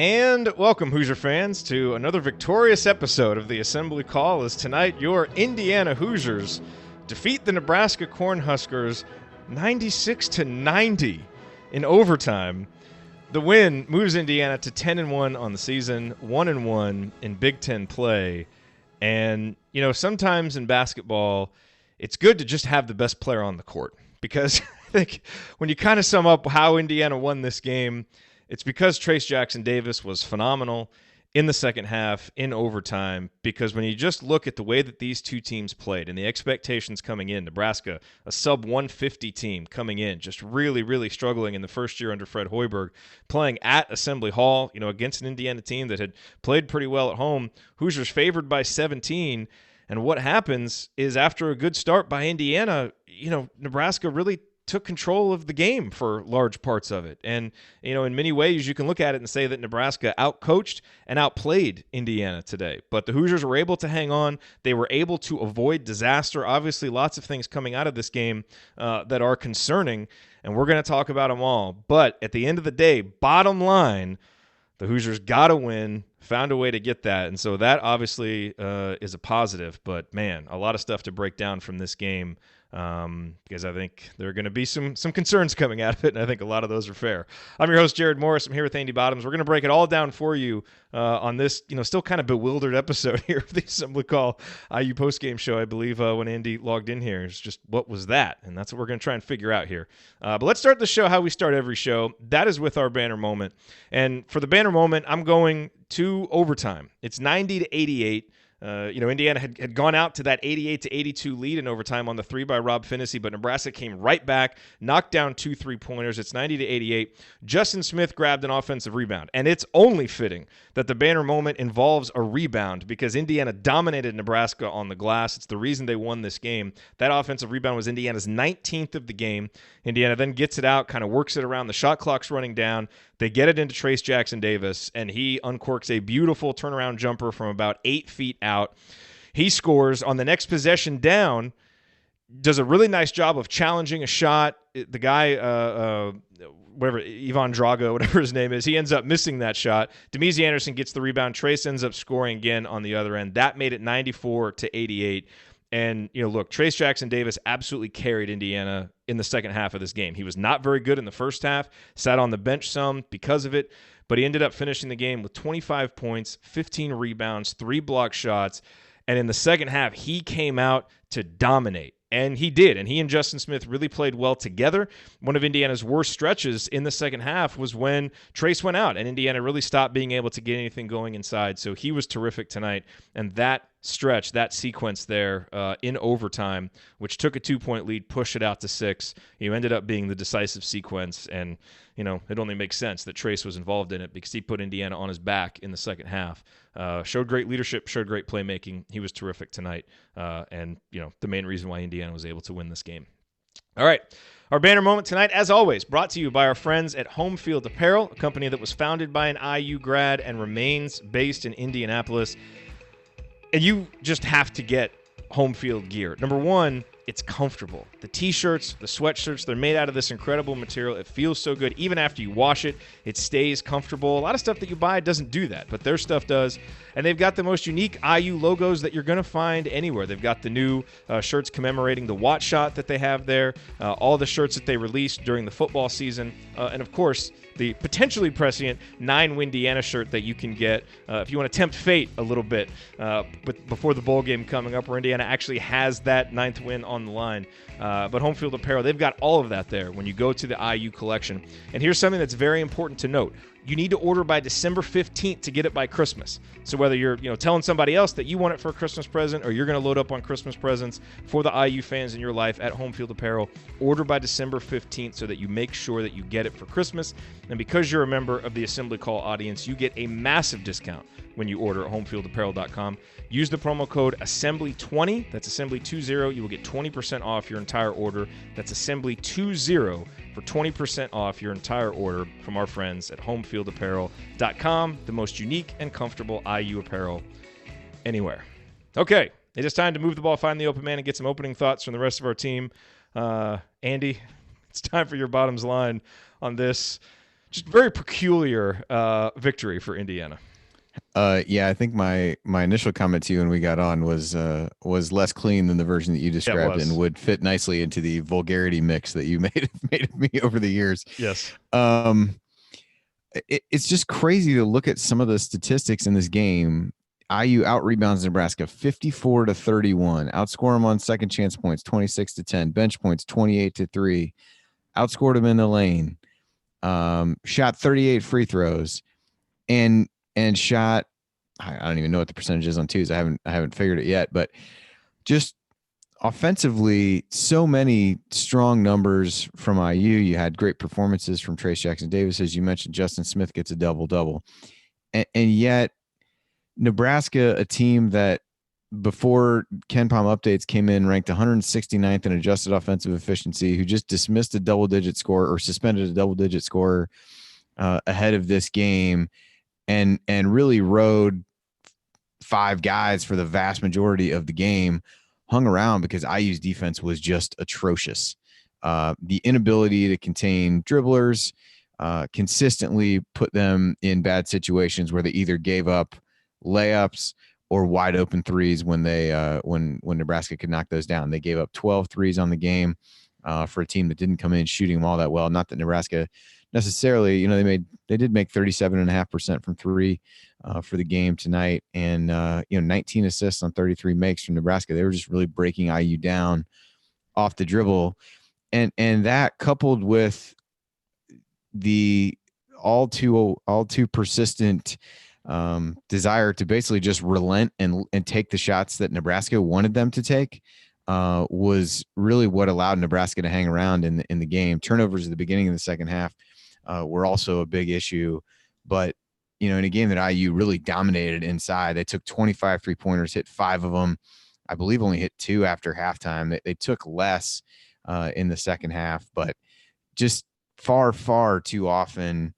And welcome, Hoosier fans, to another victorious episode of the Assembly Call, as tonight your Indiana Hoosiers defeat the Nebraska Cornhuskers 96-90 in overtime. The win moves Indiana to 10-1 on the season, 1-1 in Big Ten play. And, you know, sometimes in basketball, it's good to just have the best player on the court, because I think when you kind of sum up how Indiana won this game, it's because Trayce Jackson-Davis was phenomenal in the second half, in overtime, because when you just look at the way that these two teams played and the expectations coming in, Nebraska, a sub-150 team coming in, just really, really struggling in the first year under Fred Hoiberg, playing at Assembly Hall, you know, against an Indiana team that had played pretty well at home. Hoosiers favored by 17, and what happens is after a good start by Indiana, you know, Nebraska really took control of the game for large parts of it. And, you know, in many ways, you can look at it and say that Nebraska outcoached and outplayed Indiana today. But the Hoosiers were able to hang on. They were able to avoid disaster. Obviously, lots of things coming out of this game that are concerning, and we're going to talk about them all. But at the end of the day, bottom line, the Hoosiers got to win, found a way to get that. And so that obviously is a positive. But, man, a lot of stuff to break down from this game. Because I think there are going to be some concerns coming out of it, and I think a lot of those are fair. I'm your host, Jared Morris. I'm here with Andy Bottoms. We're going to break it all down for you on this, you know, still kind of bewildered episode here of the Assembly Call IU Postgame show. I believe when Andy logged in here, it's just, what was that? And that's what we're going to try and figure out here. But let's start the show how we start every show. That is with our banner moment. And for the banner moment, I'm going to overtime. It's 90-88. You know, Indiana had gone out to that 88-82 lead in overtime on the three by Rob Phinisee, but Nebraska came right back, knocked down 2 3-pointers. It's 90-88. Justin Smith grabbed an offensive rebound, and it's only fitting that the banner moment involves a rebound because Indiana dominated Nebraska on the glass. It's the reason they won this game. That offensive rebound was Indiana's 19th of the game. Indiana then gets it out, kind of works it around. The shot clock's running down. They get it into Trayce Jackson-Davis, and he uncorks a beautiful turnaround jumper from about 8 feet out. He scores on the next possession down, does a really nice job of challenging a shot. The guy, whatever, Ivan Drago, whatever his name is, he ends up missing that shot. Damezi Anderson gets the rebound. Trayce ends up scoring again on the other end. That made it 94-88. And, you know, look, Trayce Jackson-Davis absolutely carried Indiana in the second half of this game. He was not very good in the first half, sat on the bench some because of it, but he ended up finishing the game with 25 points, 15 rebounds, 3 block shots, and in the second half, he came out to dominate. And he did, and he and Justin Smith really played well together. One of Indiana's worst stretches in the second half was when Trayce went out, and Indiana really stopped being able to get anything going inside. So he was terrific tonight, and that stretch, that sequence there in overtime, which took a 2-point lead, pushed it out to 6. You ended up being the decisive sequence, and you know it only makes sense that Trayce was involved in it because he put Indiana on his back in the second half. Showed great leadership, showed great playmaking. He was terrific tonight, and you know the main reason why Indiana was able to win this game. All right. Our banner moment tonight, as always, brought to you by our friends at Home Field Apparel, a company that was founded by an IU grad and remains based in Indianapolis. And you just have to get home field gear. Number one, it's comfortable. The t-shirts, the sweatshirts, they're made out of this incredible material. It feels so good. Even after you wash it, it stays comfortable. A lot of stuff that you buy doesn't do that, but their stuff does. And they've got the most unique IU logos that you're going to find anywhere. They've got the new shirts commemorating the Watt shot that they have there, all the shirts that they released during the football season, and of course, the potentially prescient 9-Windiana shirt that you can get if you want to tempt fate a little bit before the bowl game coming up where Indiana actually has that 9th win on the line. But Home Field Apparel, they've got all of that there when you go to the IU collection. And here's something that's very important to note. You need to order by December 15th to get it by Christmas. So whether you're telling somebody else that you want it for a Christmas present or you're going to load up on Christmas presents for the IU fans in your life at Home Field Apparel, order by December 15th so that you make sure that you get it for Christmas. And because you're a member of the Assembly Call audience, you get a massive discount when you order at homefieldapparel.com. Use the promo code Assembly20. That's Assembly20. You will get 20% off your entire order. That's Assembly20 for 20% off your entire order from our friends at homefieldapparel.com, the most unique and comfortable IU apparel anywhere. Okay, it is time to move the ball, find the open man, and get some opening thoughts from the rest of our team. Andy, it's time for your bottoms line on this. just very peculiar victory for Indiana. Yeah, I think my initial comment to you when we got on was less clean than the version that you described and would fit nicely into the vulgarity mix that you made of me over the years. Yes. It's just crazy to look at some of the statistics in this game. IU out rebounds Nebraska 54-31. Outscore them on second chance points 26-10. Bench points 28-3. Outscored them in the lane. Shot 38 free throws, and shot. I don't even know what the percentage is on twos. I haven't figured it yet, but just offensively, so many strong numbers from IU. You had great performances from Trayce Jackson-Davis, as you mentioned. Justin Smith gets a double-double, and yet Nebraska, a team that before KenPom updates came in ranked 169th in adjusted offensive efficiency, who just dismissed a double-digit score or suspended a double-digit scorer ahead of this game, and really rode five guys for the vast majority of the game, hung around because IU's defense was just atrocious. The inability to contain dribblers consistently put them in bad situations where they either gave up layups or wide open threes when Nebraska could knock those down. They gave up 12 threes on the game for a team that didn't come in shooting them all that well. Not that Nebraska necessarily, they did make 37.5% from three for the game tonight, and 19 assists on 33 makes from Nebraska. They were just really breaking IU down off the dribble, and that coupled with the all too persistent desire to basically just relent and take the shots that Nebraska wanted them to take was really what allowed Nebraska to hang around in the game. Turnovers at the beginning of the second half were also a big issue, but in a game that IU really dominated inside, they took 25 3-pointers, hit 5 of them. I believe only hit 2 after halftime. They took less in the second half, but just far too often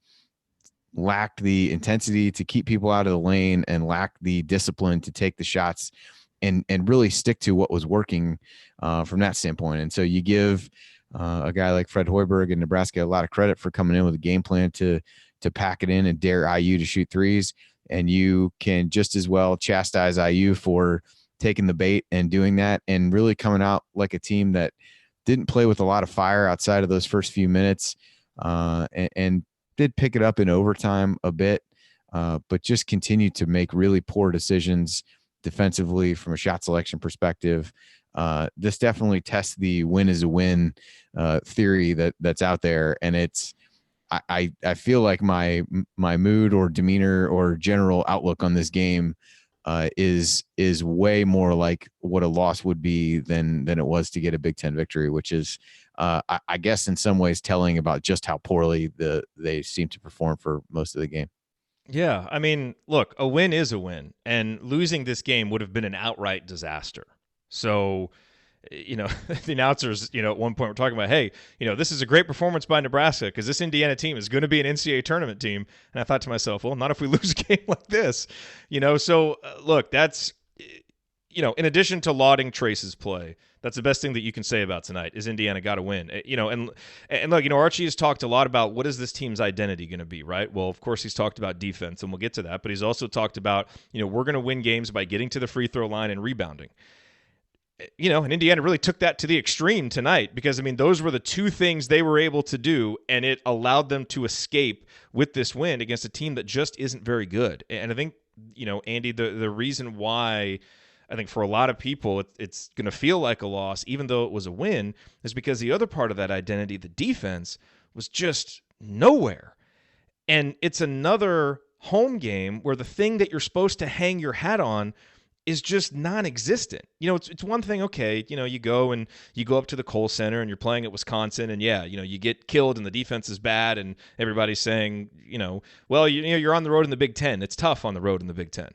lacked the intensity to keep people out of the lane and lacked the discipline to take the shots and really stick to what was working from that standpoint. And so you give a guy like Fred Hoiberg in Nebraska a lot of credit for coming in with a game plan to pack it in and dare IU to shoot threes. And you can just as well chastise IU for taking the bait and doing that and really coming out like a team that didn't play with a lot of fire outside of those first few minutes and did pick it up in overtime a bit, but just continued to make really poor decisions defensively from a shot selection perspective. This definitely tests the win is a win theory that's out there. And I feel like my mood or demeanor or general outlook on this game is way more like what a loss would be than it was to get a Big Ten victory, which is, I guess, in some ways telling about just how poorly they seem to perform for most of the game. Yeah, I mean, look, a win is a win, and losing this game would have been an outright disaster. So, the announcers, at one point were talking about, hey, this is a great performance by Nebraska because this Indiana team is going to be an NCAA tournament team. And I thought to myself, well, not if we lose a game like this, So, look, that's, in addition to lauding Trayce's play, that's the best thing that you can say about tonight is Indiana got to win. And look, Archie has talked a lot about what is this team's identity going to be, right? Well, of course, he's talked about defense, and we'll get to that. But he's also talked about, we're going to win games by getting to the free throw line and rebounding. And Indiana really took that to the extreme tonight because, those were the two things they were able to do, and it allowed them to escape with this win against a team that just isn't very good. And I think, Andy, the reason why I think for a lot of people it's going to feel like a loss, even though it was a win, is because the other part of that identity, the defense, was just nowhere. And it's another home game where the thing that you're supposed to hang your hat on is just non-existent. It's one thing, okay, you go up to the Kohl Center and you're playing at Wisconsin, and you get killed and the defense is bad and everybody's saying, well, you're on the road in the Big Ten. It's tough on the road in the Big Ten.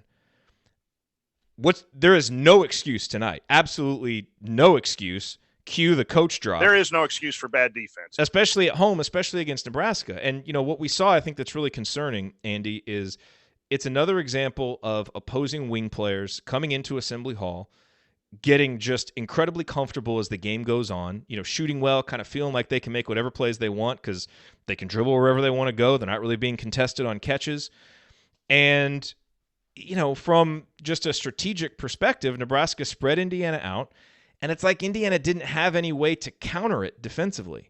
There is no excuse tonight. Absolutely no excuse. Cue the coach drop. There is no excuse for bad defense. Especially at home, especially against Nebraska. And, what we saw, I think that's really concerning, Andy, is it's another example of opposing wing players coming into Assembly Hall, getting just incredibly comfortable as the game goes on, shooting well, kind of feeling like they can make whatever plays they want because they can dribble wherever they want to go. They're not really being contested on catches. And, from just a strategic perspective, Nebraska spread Indiana out, and it's like Indiana didn't have any way to counter it defensively.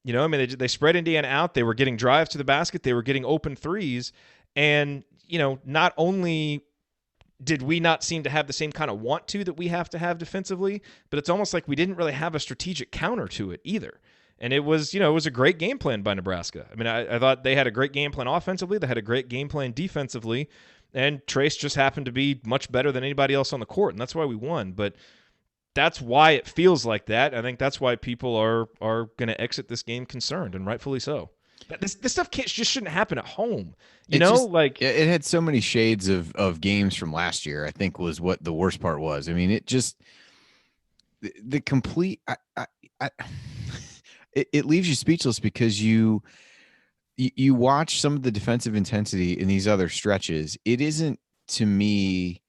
They spread Indiana out. They were getting drives to the basket. They were getting open threes. And, not only did we not seem to have the same kind of want to that we have to have defensively, but it's almost like we didn't really have a strategic counter to it either. And it was a great game plan by Nebraska. I thought they had a great game plan offensively. They had a great game plan defensively. And Trayce just happened to be much better than anybody else on the court. And that's why we won. But that's why it feels like that. I think that's why people are going to exit this game concerned, and rightfully so. This stuff just shouldn't happen at home. It had so many shades of games from last year, I think, was what the worst part was. It just the complete it leaves you speechless because you watch some of the defensive intensity in these other stretches. It isn't, to me,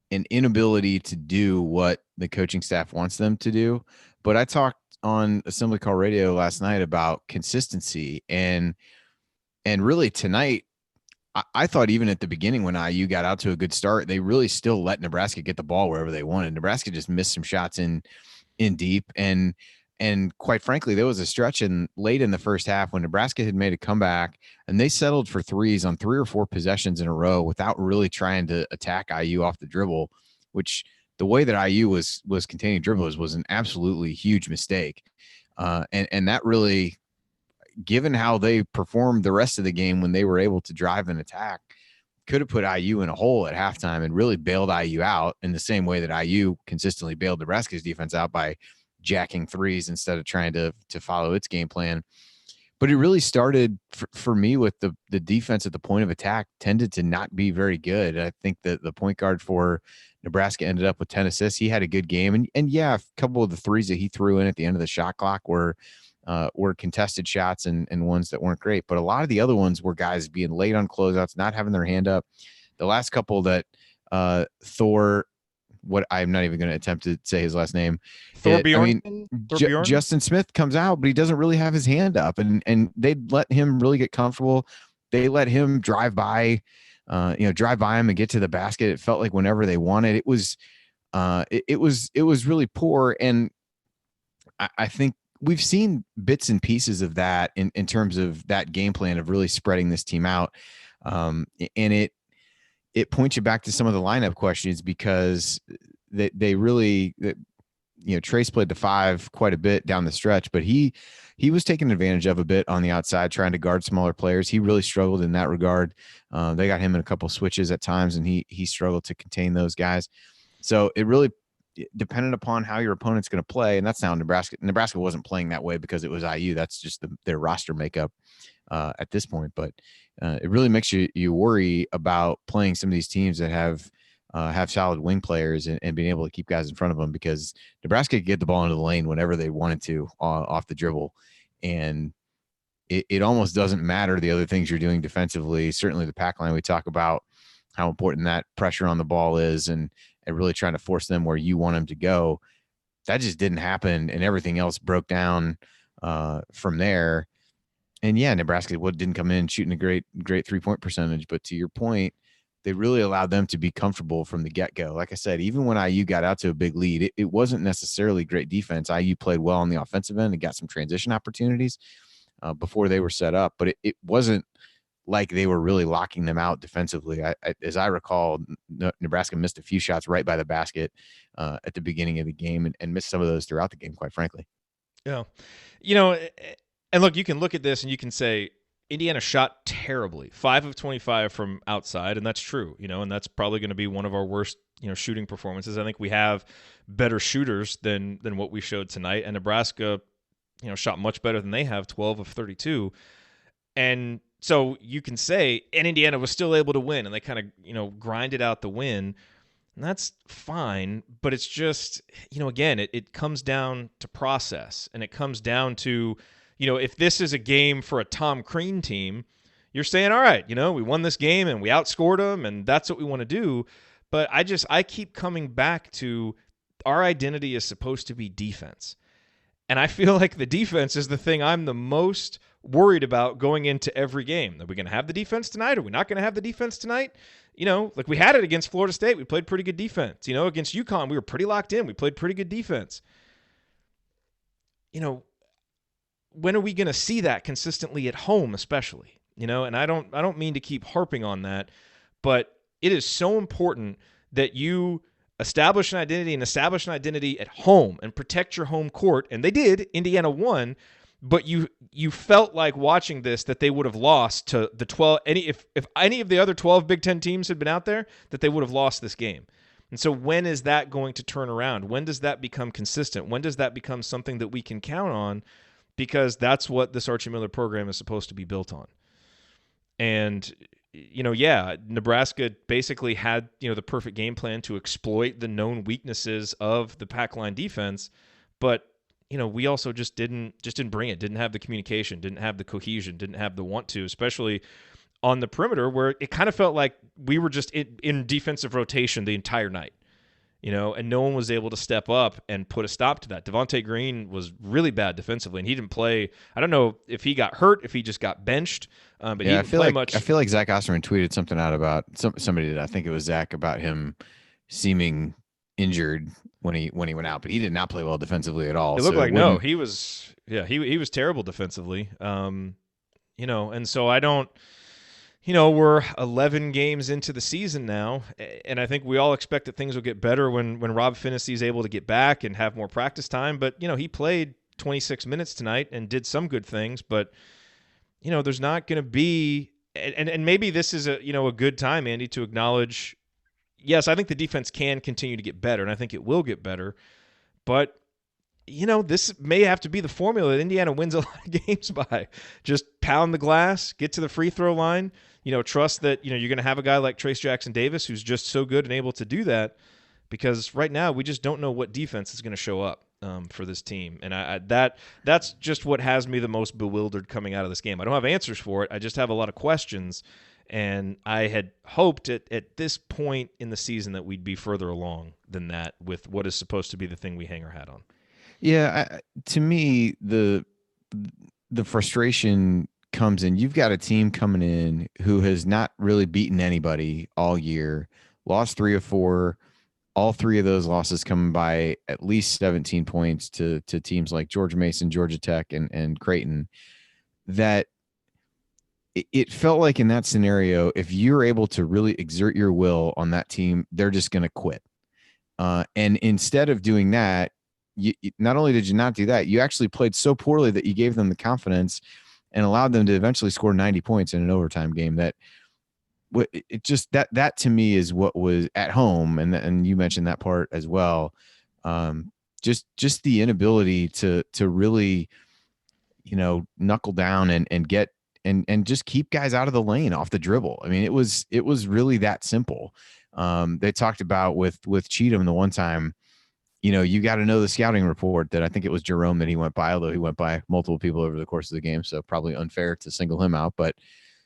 an inability to do what the coaching staff wants them to do. But I talked on Assembly Call Radio last night about consistency, and really tonight, I thought even at the beginning when IU got out to a good start, they really still let Nebraska get the ball wherever they wanted. Nebraska just missed some shots in deep, and quite frankly, there was a stretch late in the first half when Nebraska had made a comeback and they settled for threes on 3 or 4 possessions in a row without really trying to attack IU off the dribble, which the way that IU was containing dribblers was an absolutely huge mistake. And that really, given how they performed the rest of the game when they were able to drive and attack, could have put IU in a hole at halftime and really bailed IU out in the same way that IU consistently bailed Nebraska's defense out by jacking threes instead of trying to follow its game plan. But it really started for me with the defense at the point of attack tended to not be very good. I think that the point guard for Nebraska ended up with 10 assists. He had a good game. And yeah, a couple of the threes that he threw in at the end of the shot clock were contested shots and ones that weren't great. But a lot of the other ones were guys being late on closeouts, not having their hand up. The last couple that I'm not even going to attempt to say his last name. Justin Smith comes out, but he doesn't really have his hand up, and they let him really get comfortable. They let him drive by him and get to the basket. It felt like whenever they wanted, it was really poor. And I think we've seen bits and pieces of that in terms of that game plan of really spreading this team out. And it points you back to some of the lineup questions because they really, Trayce played the 5 quite a bit down the stretch, but he was taken advantage of a bit on the outside, trying to guard smaller players. He really struggled in that regard. They got him in a couple switches at times, and he struggled to contain those guys. So it really depended upon how your opponent's going to play, and that's how Nebraska wasn't playing that way because it was IU. That's just their roster makeup at this point. But it really makes you worry about playing some of these teams that have solid wing players and being able to keep guys in front of them, because Nebraska could get the ball into the lane whenever they wanted to off the dribble. And it almost doesn't matter the other things you're doing defensively. Certainly the pack line, we talk about how important that pressure on the ball is and really trying to force them where you want them to go. That just didn't happen, and everything else broke down from there. And yeah, Nebraska didn't come in shooting a great 3-point percentage, but to your point, they really allowed them to be comfortable from the get-go. Like I said, even when IU got out to a big lead, it wasn't necessarily great defense. IU played well on the offensive end and got some transition opportunities before they were set up, but it wasn't like they were really locking them out defensively. As I recall, Nebraska missed a few shots right by the basket at the beginning of the game and missed some of those throughout the game, quite frankly. Yeah. And look, you can look at this and you can say Indiana shot terribly, 5 of 25 from outside, and that's true, and that's probably going to be one of our worst, shooting performances. I think we have better shooters than what we showed tonight, and Nebraska, shot much better than they have, 12 of 32. And so you can say, and Indiana was still able to win, and they kind of, grinded out the win, and that's fine, but it's just, again, it comes down to process, and it comes down to, if this is a game for a Tom Crean team, you're saying, all right, we won this game and we outscored them and that's what we want to do. But I keep coming back to our identity is supposed to be defense. And I feel like the defense is the thing I'm the most worried about going into every game. Are we going to have the defense tonight? Are we not going to have the defense tonight? Like we had it against Florida State. We played pretty good defense. Against UConn, we were pretty locked in. We played pretty good defense. When are we going to see that consistently at home, especially? And I don't mean to keep harping on that, but it is so important that you establish an identity at home and protect your home court. And they did. Indiana won, but you felt like watching this that they would have lost to the 12. If any of the other 12 Big Ten teams had been out there, that they would have lost this game. And so when is that going to turn around? When does that become consistent? When does that become something that we can count on? Because that's what this Archie Miller program is supposed to be built on. And Nebraska basically had, the perfect game plan to exploit the known weaknesses of the pack line defense, but we also just didn't bring it, didn't have the communication, didn't have the cohesion, didn't have the want to, especially on the perimeter where it kind of felt like we were just in defensive rotation the entire night. And no one was able to step up and put a stop to that. Devontae Green was really bad defensively, and he didn't play. I don't know if he got hurt, if he just got benched, but he didn't play much. I feel like Zach Osterman tweeted something out about somebody did. I think it was Zach, about him seeming injured when he went out, but he did not play well defensively at all. It looked like no, he was terrible defensively. And so I don't. We're 11 games into the season now, and I think we all expect that things will get better when Rob Phinisee is able to get back and have more practice time. But, he played 26 minutes tonight and did some good things. But, there's not going to be – and maybe this is a good time, Andy, to acknowledge, yes, I think the defense can continue to get better, and I think it will get better. But, this may have to be the formula that Indiana wins a lot of games by. Just pound the glass, get to the free throw line, trust that, you're going to have a guy like Trayce Jackson-Davis who's just so good and able to do that, because right now we just don't know what defense is going to show up for this team. And that's just what has me the most bewildered coming out of this game. I don't have answers for it. I just have a lot of questions, and I had hoped at this point in the season that we'd be further along than that with what is supposed to be the thing we hang our hat on. Yeah, to me, the frustration comes in. You've got a team coming in who has not really beaten anybody all year, lost 3 of 4, all 3 of those losses coming by at least 17 points to teams like George Mason, Georgia Tech, and Creighton. That it felt like in that scenario, if you're able to really exert your will on that team, they're just going to quit. And instead of doing that, you not only did you not do that, you actually played so poorly that you gave them the confidence and allowed them to eventually score 90 points in an overtime game. That it just that to me is what was at home, and you mentioned that part as well. Just the inability to really, knuckle down and get and just keep guys out of the lane off the dribble. I mean, it was really that simple. They talked about with Cheatham the one time. You got to know the scouting report that I think it was Jerome that he went by, although he went by multiple people over the course of the game. So probably unfair to single him out, but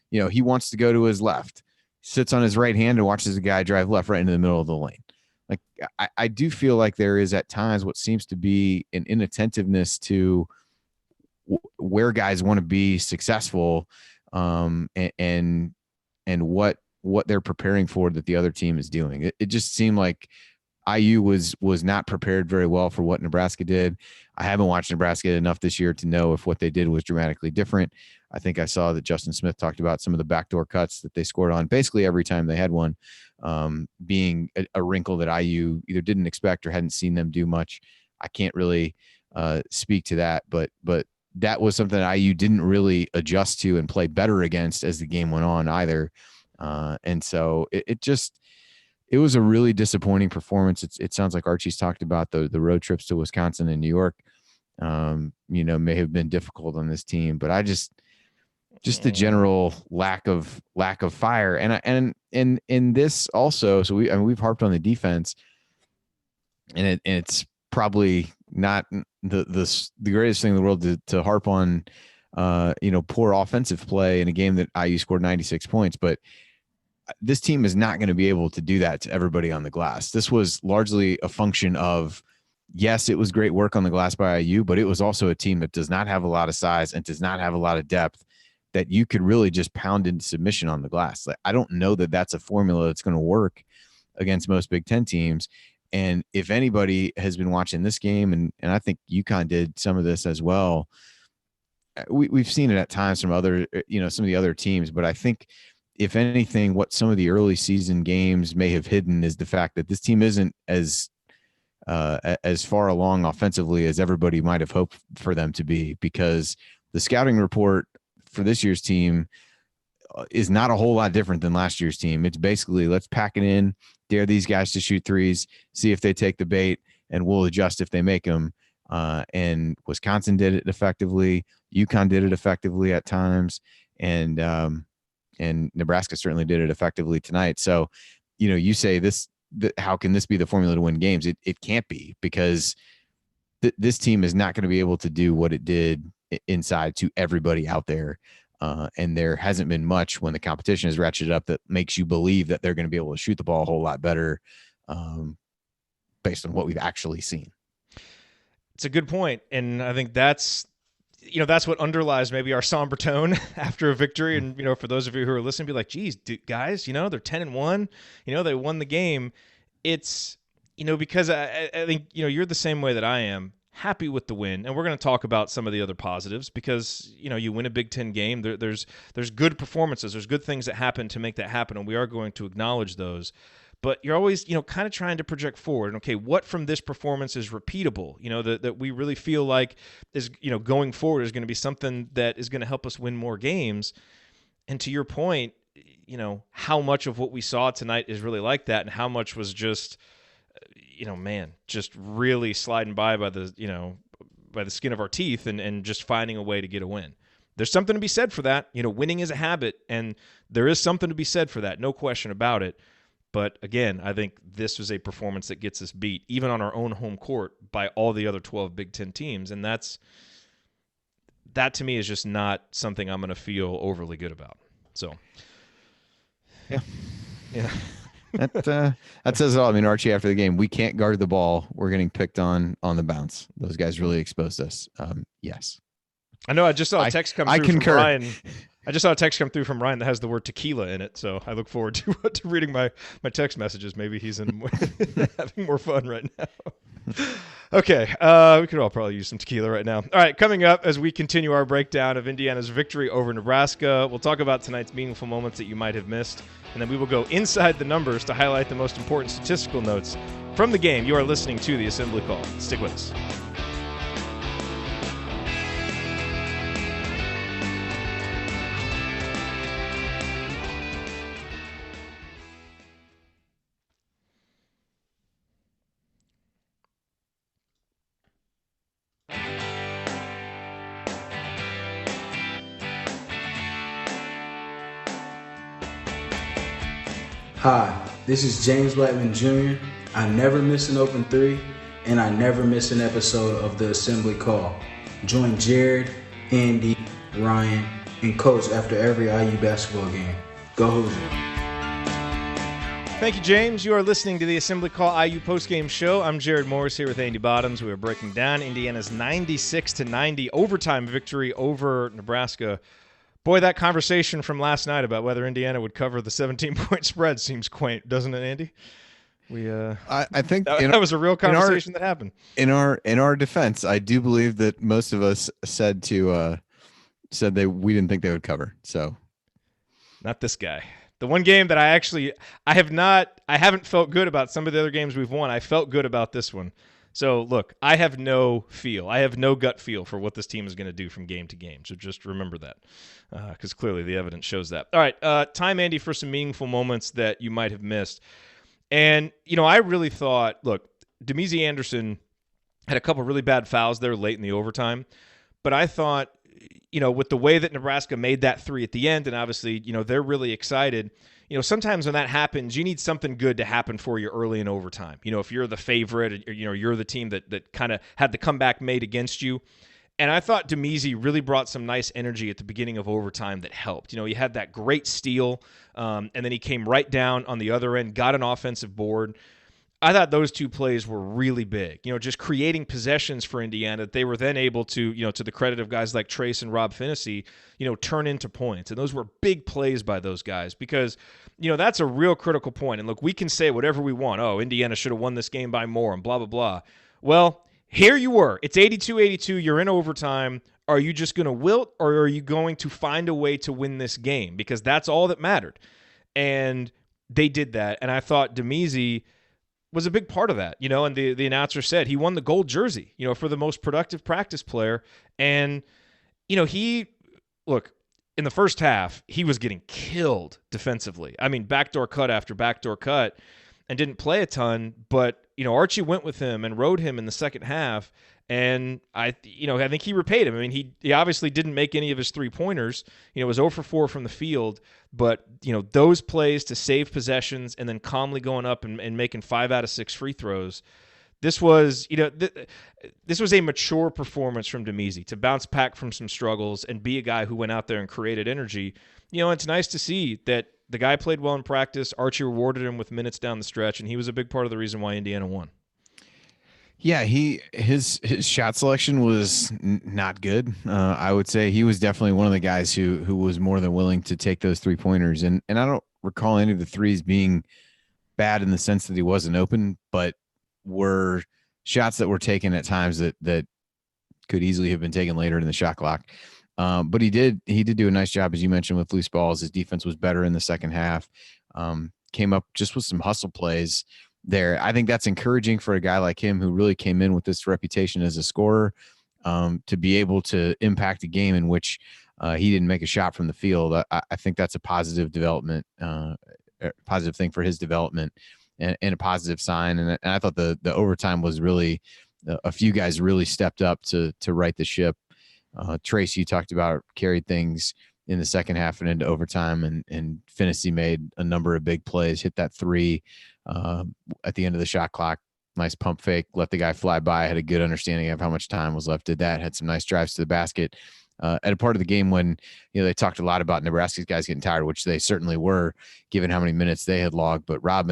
he wants to go to his left, sits on his right hand and watches a guy drive left right into the middle of the lane. Like I do feel like there is at times what seems to be an inattentiveness to where guys want to be successful, and what they're preparing for that the other team is doing. It just seemed like IU was not prepared very well for what Nebraska did. I haven't watched Nebraska enough this year to know if what they did was dramatically different. I think I saw that Justin Smith talked about some of the backdoor cuts that they scored on basically every time they had one, being a wrinkle that IU either didn't expect or hadn't seen them do much. I can't really speak to that, but that was something that IU didn't really adjust to and play better against as the game went on either. And so it was a really disappointing performance. It sounds like Archie's talked about the road trips to Wisconsin and New York, may have been difficult on this team, but I just the general lack of fire. And in this also, so we've harped on the defense, and it's probably not the greatest thing in the world to harp on, poor offensive play in a game that IU scored 96 points, but this team is not going to be able to do that to everybody on the glass. This was largely a function of yes, it was great work on the glass by IU, but it was also a team that does not have a lot of size and does not have a lot of depth that you could really just pound into submission on the glass. Like, I don't know that that's a formula that's going to work against most Big Ten teams. And if anybody has been watching this game, and I think UConn did some of this as well, we've seen it at times from other, some of the other teams, but I think if anything, what some of the early season games may have hidden is the fact that this team isn't as far along offensively as everybody might have hoped for them to be, because the scouting report for this year's team is not a whole lot different than last year's team. It's basically, let's pack it in, dare these guys to shoot threes, see if they take the bait, and we'll adjust if they make them. And Wisconsin did it effectively. UConn did it effectively at times. And Nebraska certainly did it effectively tonight. So, you say how can this be the formula to win games? It can't be, because this team is not going to be able to do what it did inside to everybody out there. And there hasn't been much when the competition is ratcheted up that makes you believe that they're going to be able to shoot the ball a whole lot better based on what we've actually seen. It's a good point. And I think that's what underlies maybe our somber tone after a victory. And, for those of you who are listening, be like, geez, guys, they're 10-1, they won the game. It's, because I think, you're the same way that I am. Happy with the win, and we're going to talk about some of the other positives, because you win a Big Ten game. There's good performances, there's good things that happen to make that happen, and we are going to acknowledge those. But you're always kind of trying to project forward. And okay, what from this performance is repeatable? That we really feel like is going forward is going to be something that is going to help us win more games. And to your point, how much of what we saw tonight is really like that, and how much was just just really sliding by the skin of our teeth and just finding a way to get a win. There's something to be said for that. Winning is a habit, and there is something to be said for that. No question about it. But again, I think this was a performance that gets us beat, even on our own home court, by all the other 12 Big Ten teams. And that to me is just not something I'm going to feel overly good about. So, yeah. Yeah. That says it all. I mean, Archie, after the game, we can't guard the ball. We're getting picked on the bounce. Those guys really exposed us. Yes. I know. I just saw a text come through. I concur. From Ryan. I just saw a text come through from Ryan that has the word tequila in it. So I look forward to reading my text messages. Maybe he's having more fun right now. Okay. We could all probably use some tequila right now. All right. Coming up, as we continue our breakdown of Indiana's victory over Nebraska, we'll talk about tonight's meaningful moments that you might have missed. And then we will go inside the numbers to highlight the most important statistical notes from the game. You are listening to The Assembly Call. Stick with us. Hi, this is James Blackman Jr. I never miss an open three, and I never miss an episode of The Assembly Call. Join Jerod, Andy, Ryan, and Coach after every IU basketball game. Go Hoosiers. Thank you, James. You are listening to the Assembly Call IU postgame show. I'm Jared Morris here with Andy Bottoms. We are breaking down Indiana's 96-90 overtime victory over Nebraska. Boy, that conversation from last night about whether Indiana would cover the 17-point spread seems quaint, doesn't it, Andy? I think that was a real conversation that happened. In our defense, I do believe that most of us said we didn't think they would cover. So, not this guy. The one game that I haven't felt good about some of the other games we've won. I felt good about this one. So, look, I have no gut feel for what this team is going to do from game to game. So just remember that, because clearly the evidence shows that. All right, time, Andy, for some meaningful moments that you might have missed. And, I really thought, look, Damezi Anderson had a couple really bad fouls there late in the overtime. But I thought, with the way that Nebraska made that three at the end, and obviously, they're really excited, sometimes when that happens, you need something good to happen for you early in overtime. If you're the favorite, or, you're the team that kind of had the comeback made against you. And I thought Damezi really brought some nice energy at the beginning of overtime that helped. He had that great steal, and then he came right down on the other end, got an offensive board. I thought those two plays were really big, just creating possessions for Indiana that they were then able to, to the credit of guys like Trayce and Rob Phinisee, turn into points. And those were big plays by those guys because, that's a real critical point. And look, we can say whatever we want. Oh, Indiana should have won this game by more and blah, blah, blah. Well, here you were. It's 82-82. You're in overtime. Are you just going to wilt or are you going to find a way to win this game? Because that's all that mattered. And they did that. And I thought Damezi was a big part of that, and the announcer said he won the gold jersey, for the most productive practice player. And, look, in the first half, he was getting killed defensively. I mean, backdoor cut after backdoor cut and didn't play a ton, but, Archie went with him and rode him in the second half. And I think he repaid him. I mean, he obviously didn't make any of his 3-pointers. Was 0 for 4 from the field. But, those plays to save possessions and then calmly going up and making 5 out of 6 free throws, this was, this was a mature performance from Damezi to bounce back from some struggles and be a guy who went out there and created energy. It's nice to see that the guy played well in practice. Archie rewarded him with minutes down the stretch, and he was a big part of the reason why Indiana won. Yeah, his shot selection was not good. I would say he was definitely one of the guys who was more than willing to take those 3-pointers. And I don't recall any of the threes being bad in the sense that he wasn't open, but were shots that were taken at times that could easily have been taken later in the shot clock. But he did do a nice job, as you mentioned, with loose balls. His defense was better in the second half. Came up just with some hustle plays there. I think that's encouraging for a guy like him who really came in with this reputation as a scorer, to be able to impact a game in which he didn't make a shot from the field. I think that's a positive development, positive thing for his development and a positive sign. And I thought the overtime was really a few guys really stepped up to right the ship. Trayce, you talked about, carried things in the second half and into overtime, and Phinisee made a number of big plays, hit that 3 at the end of the shot clock. Nice pump fake, let the guy fly by, had a good understanding of how much time was left, did that, had some nice drives to the basket. At a part of the game when, they talked a lot about Nebraska's guys getting tired, which they certainly were, given how many minutes they had logged. But Rob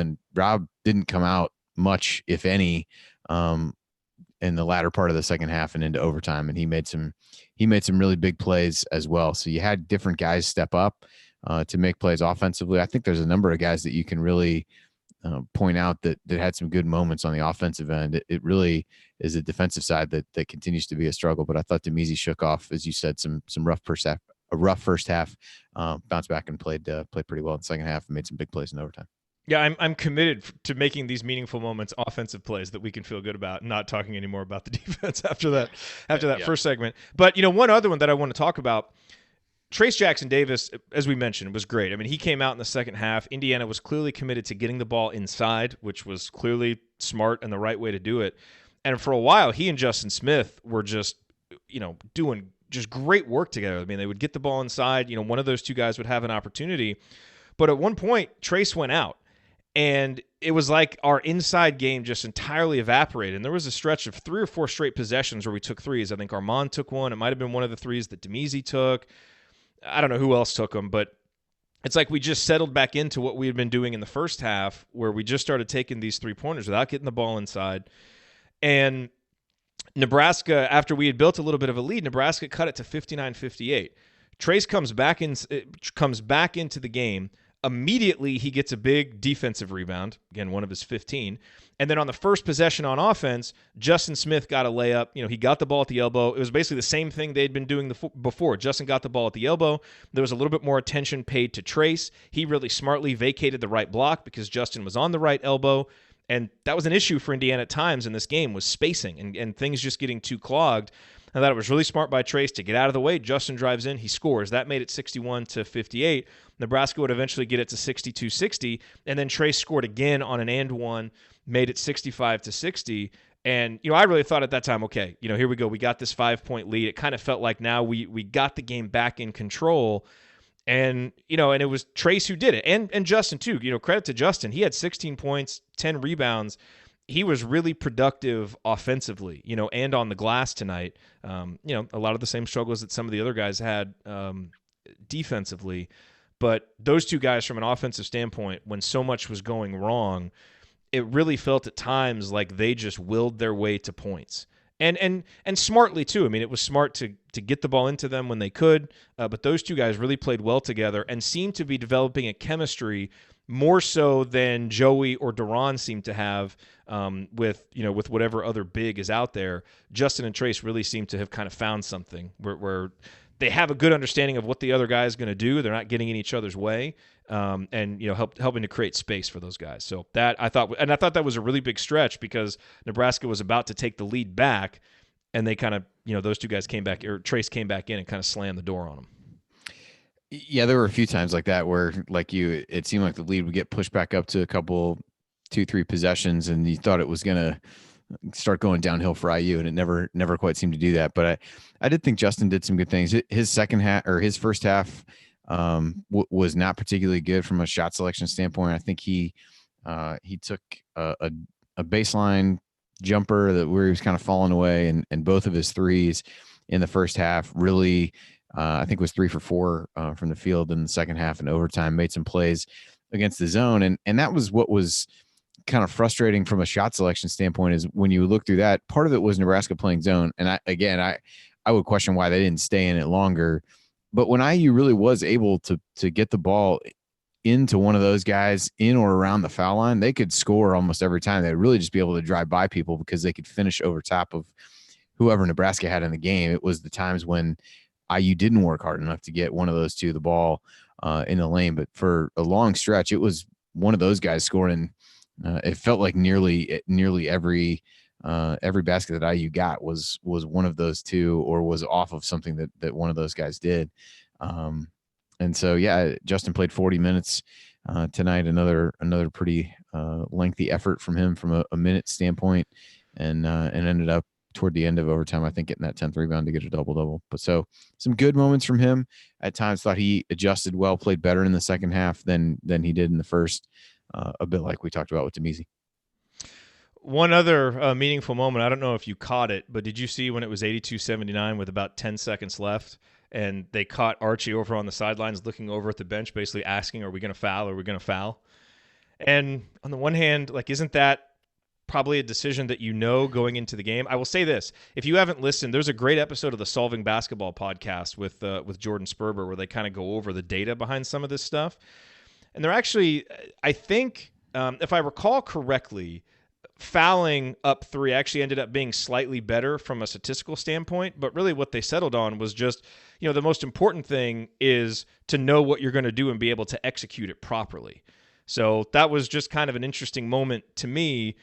didn't come out much, if any, in the latter part of the second half and into overtime. And he made some really big plays as well. So you had different guys step up to make plays offensively. I think there's a number of guys that you can really point out that had some good moments on the offensive end. It really is a defensive side that continues to be a struggle. But I thought Damezi shook off, as you said, some rough first half, bounced back and played pretty well in the second half and made some big plays in overtime. Yeah, I'm committed to making these meaningful moments offensive plays that we can feel good about, not talking anymore about the defense after that first segment. But, one other one that I want to talk about, Trayce Jackson-Davis, as we mentioned, was great. I mean, he came out in the second half. Indiana was clearly committed to getting the ball inside, which was clearly smart and the right way to do it. And for a while, he and Justin Smith were just, doing just great work together. I mean, they would get the ball inside. One of those two guys would have an opportunity. But at one point, Trayce went out. And it was like our inside game just entirely evaporated. And there was a stretch of 3 or 4 straight possessions where we took threes. I think Armand took one. It might have been one of the threes that Damezi took. I don't know who else took them, but it's like we just settled back into what we had been doing in the first half, where we just started taking these 3-pointers without getting the ball inside. And Nebraska, after we had built a little bit of a lead, Nebraska cut it to 59-58. Trayce comes back into the game. Immediately, he gets a big defensive rebound, again, one of his 15. And then on the first possession on offense, Justin Smith got a layup. He got the ball at the elbow. It was basically the same thing they'd been doing before. Justin got the ball at the elbow. There was a little bit more attention paid to Trayce. He really smartly vacated the right block because Justin was on the right elbow. And that was an issue for Indiana at times in this game, was spacing and things just getting too clogged. I thought it was really smart by Trayce to get out of the way. Justin drives in. He scores. That made it 61-58. Nebraska would eventually get it to 62-60. And then Trayce scored again on an and one, made it 65-60. And, I really thought at that time, okay, here we go. We got this 5-point lead. It kind of felt like now we got the game back in control. And, and it was Trayce who did it. And Justin, too. Credit to Justin. He had 16 points, 10 rebounds. He was really productive offensively, and on the glass tonight. A lot of the same struggles that some of the other guys had defensively. But those two guys, from an offensive standpoint, when so much was going wrong, it really felt at times like they just willed their way to points. And smartly too. I mean, it was smart to get the ball into them when they could, but those two guys really played well together and seemed to be developing a chemistry more so than Joey or Duran seemed to have with whatever other big is out there. Justin and Trayce really seem to have kind of found something where they have a good understanding of what the other guy is going to do. They're not getting in each other's way, and helping to create space for those guys. So that I thought that was a really big stretch because Nebraska was about to take the lead back, and they kind of those two guys came back, or Trayce came back in and kind of slammed the door on them. Yeah, there were a few times like that where it seemed like the lead would get pushed back up to a couple, 2-3 possessions, and you thought it was going to start going downhill for IU, and it never quite seemed to do that. But I did think Justin did some good things. His his first half was not particularly good from a shot selection standpoint. I think he took a baseline jumper where he was kind of falling away, and both of his threes in the first half really. I think it was 3 for 4 from the field in the second half and overtime, made some plays against the zone. And that was what was kind of frustrating from a shot selection standpoint is when you look through that, part of it was Nebraska playing zone. And I would question why they didn't stay in it longer. But when IU really was able to get the ball into one of those guys in or around the foul line, they could score almost every time. They'd really just be able to drive by people because they could finish over top of whoever Nebraska had in the game. It was the times when IU didn't work hard enough to get one of those two the ball in the lane, but for a long stretch, it was one of those guys scoring. It felt like nearly every basket that IU got was one of those two, or was off of something that one of those guys did. And so yeah, Justin played 40 minutes tonight. Another pretty lengthy effort from him from a minute standpoint, and ended up toward the end of overtime, I think, getting that 10th rebound to get a double-double. But so some good moments from him. At times thought he adjusted well, played better in the second half than he did in the first, a bit like we talked about with Damezi. One other meaningful moment, I don't know if you caught it, but did you see when it was 82-79 with about 10 seconds left, and they caught Archie over on the sidelines looking over at the bench, basically asking, are we going to foul? Are we going to foul? And on the one hand, isn't that probably a decision that going into the game? I will say this: if you haven't listened, there's a great episode of the Solving Basketball podcast with Jordan Sperber where they kind of go over the data behind some of this stuff. And they're actually, I think, if I recall correctly, fouling up 3 actually ended up being slightly better from a statistical standpoint. But really what they settled on was just, the most important thing is to know what you're going to do and be able to execute it properly. So that was just kind of an interesting moment to me.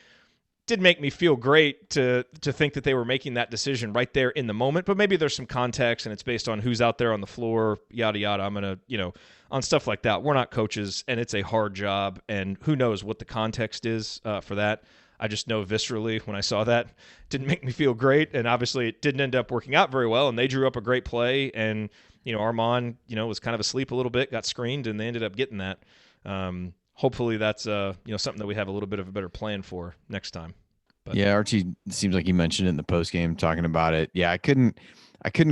Did make me feel great to think that they were making that decision right there in the moment, but maybe there's some context and it's based on who's out there on the floor, yada, yada. I'm going to, on stuff like that. We're not coaches and it's a hard job, and who knows what the context is for that. I just know viscerally when I saw that, it didn't make me feel great, and obviously it didn't end up working out very well, and they drew up a great play, and, Armand, was kind of asleep a little bit, got screened, and they ended up getting that. Hopefully that's something that we have a little bit of a better plan for next time. But. Yeah, Archie seems like he mentioned it in the postgame talking about it. Yeah, I couldn't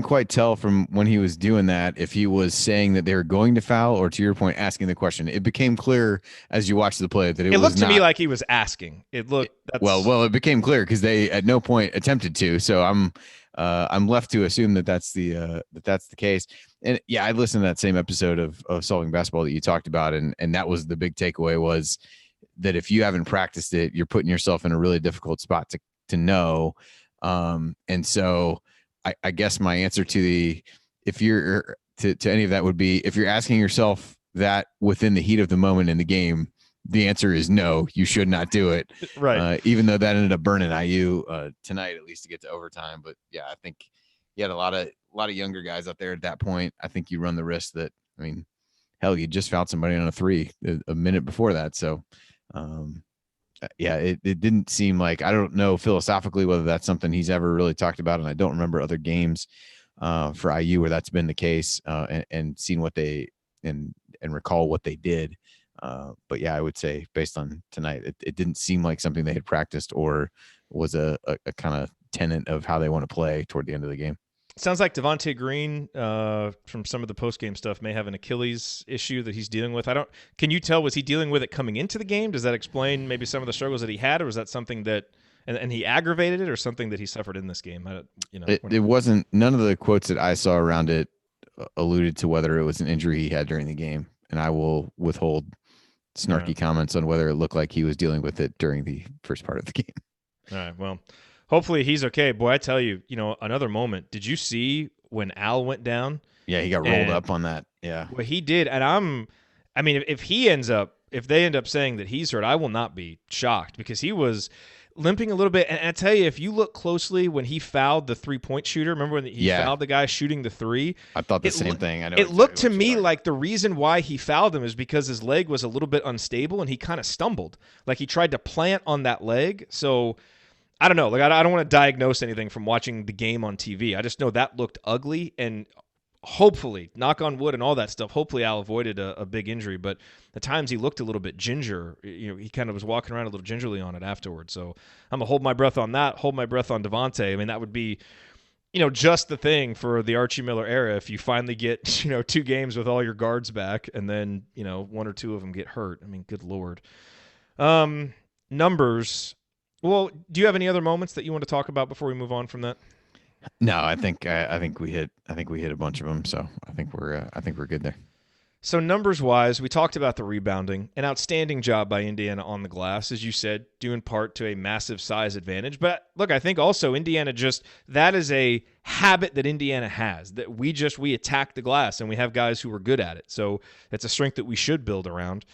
quite tell from when he was doing that if he was saying that they were going to foul or, to your point, asking the question. It became clear as you watched the play that it looked to me like he was asking. It looked well. It became clear because they at no point attempted to. So I'm left to assume that that's the case. And yeah, I listened to that same episode of Solving Basketball that you talked about, and that was the big takeaway, was that if you haven't practiced it, you're putting yourself in a really difficult spot to know. And so I guess my answer to any of that would be, if you're asking yourself that within the heat of the moment in the game, the answer is no, you should not do it. Right. Even though that ended up burning IU tonight, at least to get to overtime. But yeah, I think you had a lot of younger guys out there at that point. I think you run the risk that, hell, you just fouled somebody on a 3 a minute before that. So yeah, it didn't seem like, I don't know philosophically whether that's something he's ever really talked about. And I don't remember other games for IU where that's been the case, and seen what they, and recall what they did. But yeah, I would say based on tonight, it didn't seem like something they had practiced or was a kind of tenet of how they want to play toward the end of the game. Sounds like Devontae Green, from some of the post-game stuff, may have an Achilles issue that he's dealing with. Can you tell, was he dealing with it coming into the game? Does that explain maybe some of the struggles that he had, or was that something that, and he aggravated it, or something that he suffered in this game? It wasn't, none of the quotes that I saw around it alluded to whether it was an injury he had during the game. And I will withhold snarky comments on whether it looked like he was dealing with it during the first part of the game. All right, well, hopefully he's okay. Boy, I tell you, another moment. Did you see when Al went down? Yeah, he got rolled up on that. Yeah. Well, he did. And if they end up saying that he's hurt, I will not be shocked, because he was limping a little bit. And I tell you, if you look closely when he fouled the 3-point shooter, remember when he fouled the guy shooting the three? I thought the same thing. I know it looked to me like the reason why he fouled him is because his leg was a little bit unstable and he kind of stumbled. Like he tried to plant on that leg. So I don't know. Like I don't want to diagnose anything from watching the game on TV. I just know that looked ugly, and hopefully, knock on wood and all that stuff, hopefully Al avoided a big injury. But the times he looked a little bit ginger, he kind of was walking around a little gingerly on it afterwards. So I'm going to hold my breath on that, hold my breath on Devontae. I mean, that would be, just the thing for the Archie Miller era. If you finally get, 2 games with all your guards back, and then, 1 or 2 of them get hurt. I mean, good Lord. Numbers. Well, do you have any other moments that you want to talk about before we move on from that? No, I think we hit a bunch of them, so I think we're good there. So numbers wise, we talked about the rebounding. An outstanding job by Indiana on the glass, as you said, due in part to a massive size advantage. But look, I think also Indiana that is a habit that Indiana has, that we attack the glass and we have guys who are good at it. So it's a strength that we should build around.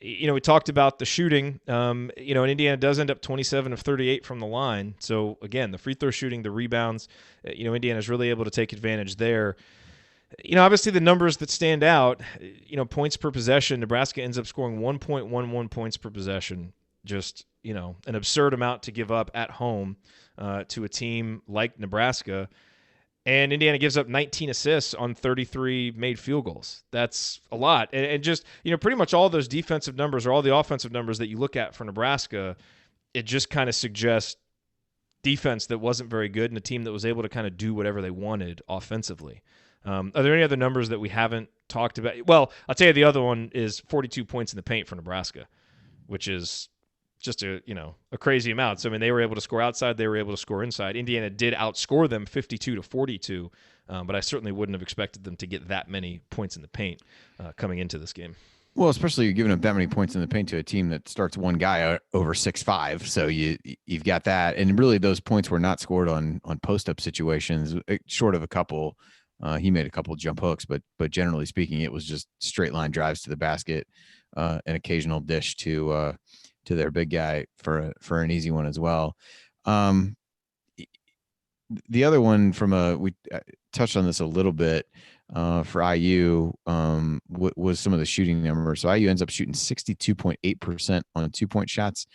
We talked about the shooting, and Indiana does end up 27 of 38 from the line. So, again, the free throw shooting, the rebounds, Indiana's really able to take advantage there. Obviously the numbers that stand out, points per possession, Nebraska ends up scoring 1.11 points per possession. Just, an absurd amount to give up at home to a team like Nebraska. And Indiana gives up 19 assists on 33 made field goals. That's a lot. And just, pretty much all those defensive numbers or all the offensive numbers that you look at for Nebraska, it just kind of suggests defense that wasn't very good and a team that was able to kind of do whatever they wanted offensively. Are there any other numbers that we haven't talked about? Well, I'll tell you the other one is 42 points in the paint for Nebraska, which is just a crazy amount. So, I mean, they were able to score outside. They were able to score inside. Indiana did outscore them 52-42, but I certainly wouldn't have expected them to get that many points in the paint coming into this game. Well, especially you're giving up that many points in the paint to a team that starts one guy over 6'5", so you've got that. And really those points were not scored on post-up situations, short of a couple. He made a couple jump hooks, but generally speaking, it was just straight line drives to the basket, an occasional dish to their big guy for an easy one as well. The other one we touched on this a little bit for IU was some of the shooting numbers. So IU ends up shooting 62.8% on 2-point shots,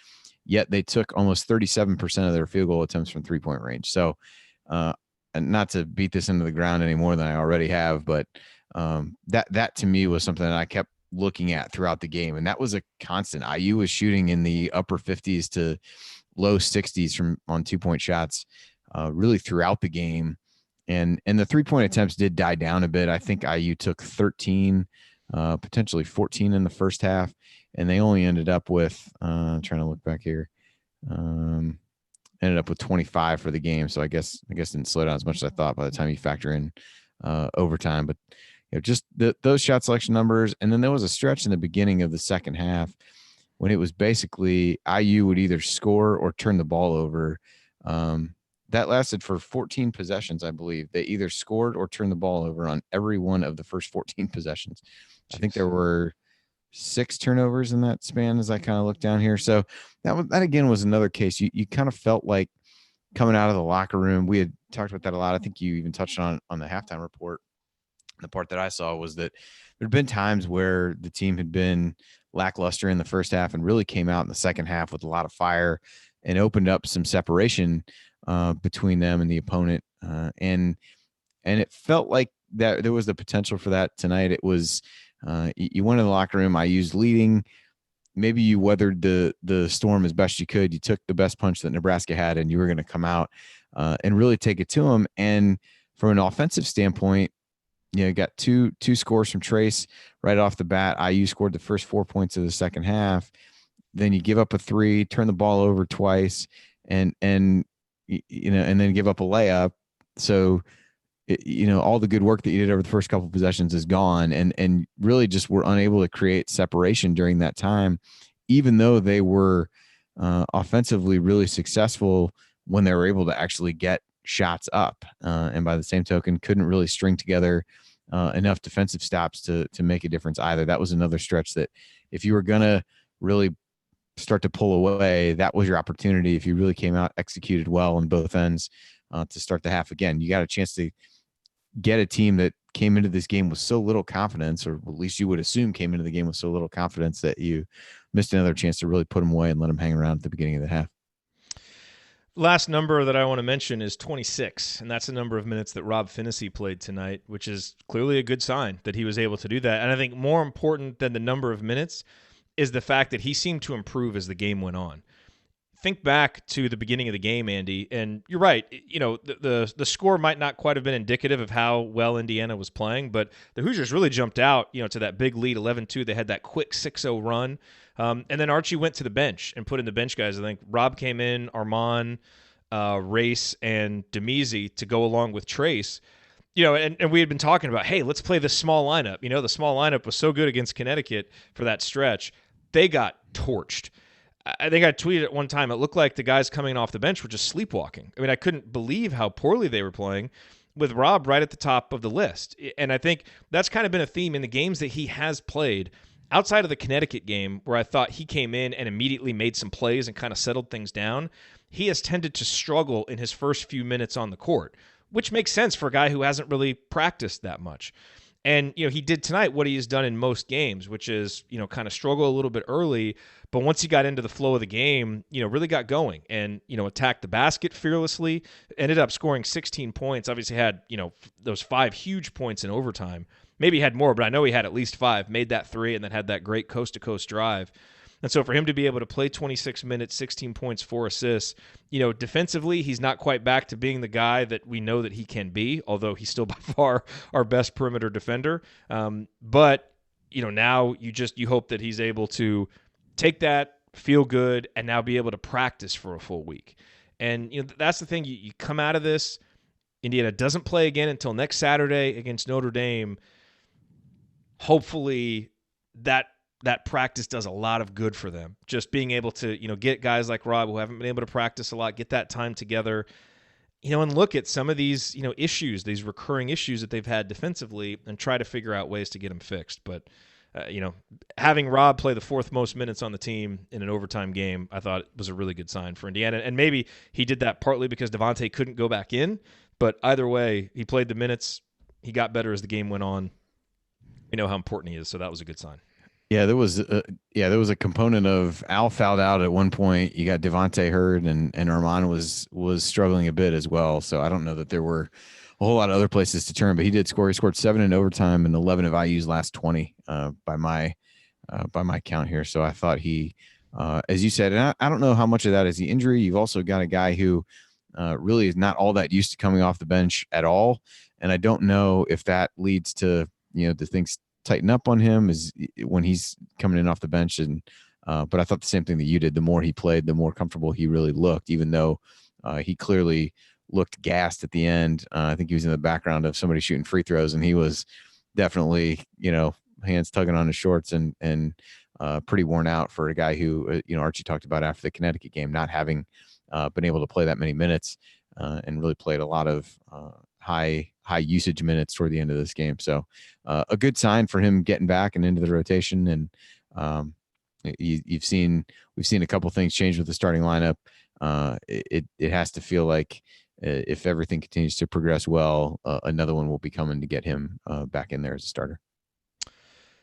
yet they took almost 37% of their field goal attempts from 3-point range. So and not to beat this into the ground any more than I already have, but that to me was something that I kept looking at throughout the game, and that was a constant. IU was shooting in the upper 50s to low 60s on 2-point shots really throughout the game, and the 3-point attempts did die down a bit. I think IU took 13, potentially 14 in the first half, and they only ended up with trying to look back here, ended up with 25 for the game. So I guess didn't slow down as much as I thought by the time you factor in overtime, but just those shot selection numbers. And then there was a stretch in the beginning of the second half when it was basically IU would either score or turn the ball over. That lasted for 14 possessions, I believe. They either scored or turned the ball over on every one of the first 14 possessions. Jeez. I think there were 6 turnovers in that span as I kind of look down here. So that again was another case. You kind of felt like coming out of the locker room. We had talked about that a lot. I think you even touched on the halftime report. The part that I saw was that there'd been times where the team had been lackluster in the first half and really came out in the second half with a lot of fire and opened up some separation between them and the opponent. And it felt like that there was the potential for that tonight. It was you went in the locker room. I used leading. Maybe you weathered the storm as best you could. You took the best punch that Nebraska had, and you were going to come out and really take it to them. And from an offensive standpoint, you got two scores from Trayce right off the bat. IU scored the first 4 points of the second half. Then you give up a 3, turn the ball over twice, and then give up a layup. So, all the good work that you did over the first couple of possessions is gone, and really just were unable to create separation during that time, even though they were offensively really successful when they were able to actually get shots up. And by the same token, couldn't really string together enough defensive stops to make a difference either. That was another stretch that if you were going to really start to pull away, that was your opportunity. If you really came out, executed well on both ends to start the half again, you got a chance to get a team that came into this game with so little confidence, or at least you would assume came into the game with so little confidence, that you missed another chance to really put them away and let them hang around at the beginning of the half. Last number that I want to mention is 26, and that's the number of minutes that Rob Phinisee played tonight, which is clearly a good sign that he was able to do that. And I think more important than the number of minutes is the fact that he seemed to improve as the game went on. Think back to the beginning of the game, Andy, and you're right. The score might not quite have been indicative of how well Indiana was playing, but the Hoosiers really jumped out, to that big lead, 11-2. They had that quick 6-0 run. And then Archie went to the bench and put in the bench guys. I think Rob came in, Armand, Race, and Damezi to go along with Trayce. And we had been talking about, hey, let's play this small lineup. The small lineup was so good against Connecticut for that stretch. They got torched. I think I tweeted at one time, it looked like the guys coming off the bench were just sleepwalking. I mean, I couldn't believe how poorly they were playing, with Rob right at the top of the list. And I think that's kind of been a theme in the games that he has played. Outside of the Connecticut game, where I thought he came in and immediately made some plays and kind of settled things down, he has tended to struggle in his first few minutes on the court, which makes sense for a guy who hasn't really practiced that much. And, he did tonight what he has done in most games, which is, kind of struggle a little bit early, but once he got into the flow of the game, really got going and, attacked the basket fearlessly, ended up scoring 16 points, obviously had, those 5 huge points in overtime. Maybe he had more, but I know he had at least 5, made that 3, and then had that great coast-to-coast drive. And so for him to be able to play 26 minutes, 16 points, 4 assists, defensively, he's not quite back to being the guy that we know that he can be, although he's still by far our best perimeter defender. But, now you hope that he's able to take that, feel good, and now be able to practice for a full week. And, that's the thing. You come out of this, Indiana doesn't play again until next Saturday against Notre Dame. Hopefully that practice does a lot of good for them. Just being able to, get guys like Rob who haven't been able to practice a lot, get that time together, and look at some of these, issues, these recurring issues that they've had defensively and try to figure out ways to get them fixed. But, having Rob play the 4th most minutes on the team in an overtime game, I thought was a really good sign for Indiana. And maybe he did that partly because Devontae couldn't go back in, but either way, he played the minutes. He got better as the game went on. We know how important he is, so that was a good sign. Yeah, there was a component of Al fouled out at one point. You got Devontae hurt, and Armand was struggling a bit as well. So I don't know that there were a whole lot of other places to turn, but he did score. He scored 7 in overtime and 11 of IU's last 20 by my count here. So I thought he, as you said, and I don't know how much of that is the injury. You've also got a guy who really is not all that used to coming off the bench at all, and I don't know if that leads to the things tighten up on him is when he's coming in off the bench. And but I thought the same thing that you did. The more he played, the more comfortable he really looked, even though he clearly looked gassed at the end. I think he was in the background of somebody shooting free throws, and he was definitely, hands tugging on his shorts and pretty worn out for a guy who, Archie talked about after the Connecticut game, not having been able to play that many minutes and really played a lot of high usage minutes toward the end of this game. So a good sign for him getting back and into the rotation. And we've seen a couple things change with the starting lineup. It has to feel like if everything continues to progress well, another one will be coming to get him back in there as a starter.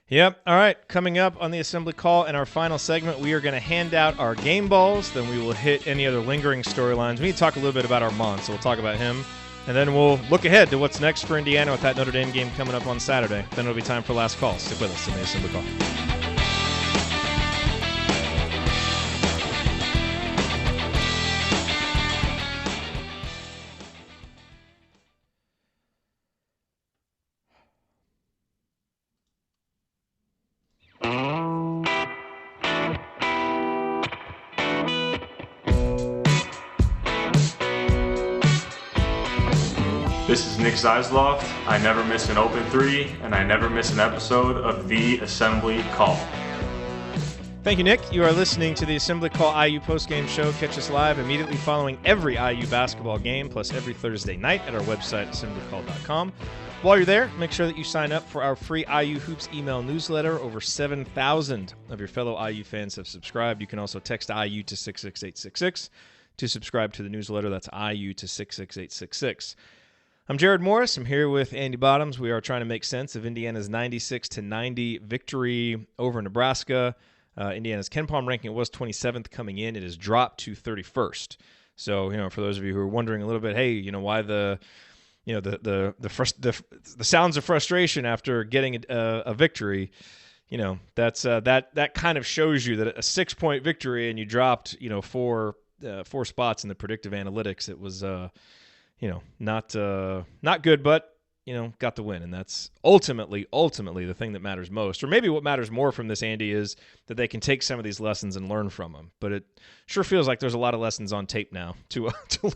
Yep. All right. Coming up on the assembly call in our final segment, we are going to hand out our game balls. Then we will hit any other lingering storylines. We need to talk a little bit about Armand, so we'll talk about him. And then we'll look ahead to what's next for Indiana with that Notre Dame game coming up on Saturday. Then it'll be time for last call. Stick with us in the assembly call. This is Nick Zeisloft. I never miss an open three, and I never miss an episode of the Assembly Call. Thank you, Nick. You are listening to the Assembly Call IU postgame show. Catch us live immediately following every IU basketball game, plus every Thursday night at our website, assemblycall.com. While you're there, make sure that you sign up for our free IU Hoops email newsletter. Over 7,000 of your fellow IU fans have subscribed. You can also text IU to 66866 to subscribe to the newsletter. That's IU to 66866. I'm Jerod Morris. I'm here with Andy Bottoms. We are trying to make sense of Indiana's 96-90 victory over Nebraska. Indiana's KenPom ranking was 27th coming in. It has dropped to 31st. So, for those of you who are wondering a little bit, hey, why the sounds of frustration after getting a victory, that kind of shows you that a 6-point victory and you dropped, four spots in the predictive analytics. It was, not good, but got the win, and that's ultimately the thing that matters most. Or maybe what matters more from this, Andy, is that they can take some of these lessons and learn from them. But it sure feels like there's a lot of lessons on tape now to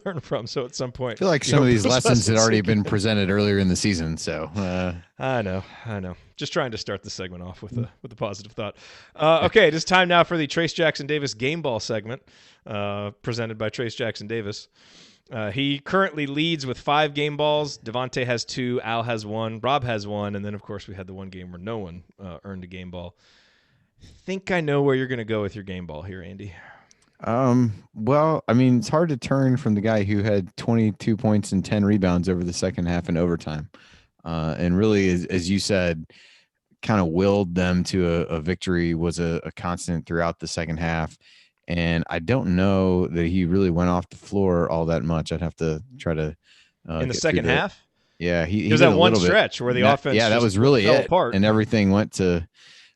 learn from. So at some point, I feel like some of these lessons had already been presented earlier in the season. So I know. Just trying to start the segment off with a positive thought. Okay, it is time now for the Trayce Jackson-Davis game ball segment, presented by Trayce Jackson-Davis. He currently leads with 5 game balls. Devontae has 2, Al has 1, Rob has 1, and then, of course, we had the one game where no one earned a game ball. I think I know where you're going to go with your game ball here, Andy. Well, it's hard to turn from the guy who had 22 points and 10 rebounds over the second half in overtime. And really, as you said, kind of willed them to a victory, was a constant throughout the second half. And I don't know that he really went off the floor all that much. I'd have to try to in the second half. Yeah, he was that one stretch where the offense. Yeah, that was really fell it, apart. And everything went to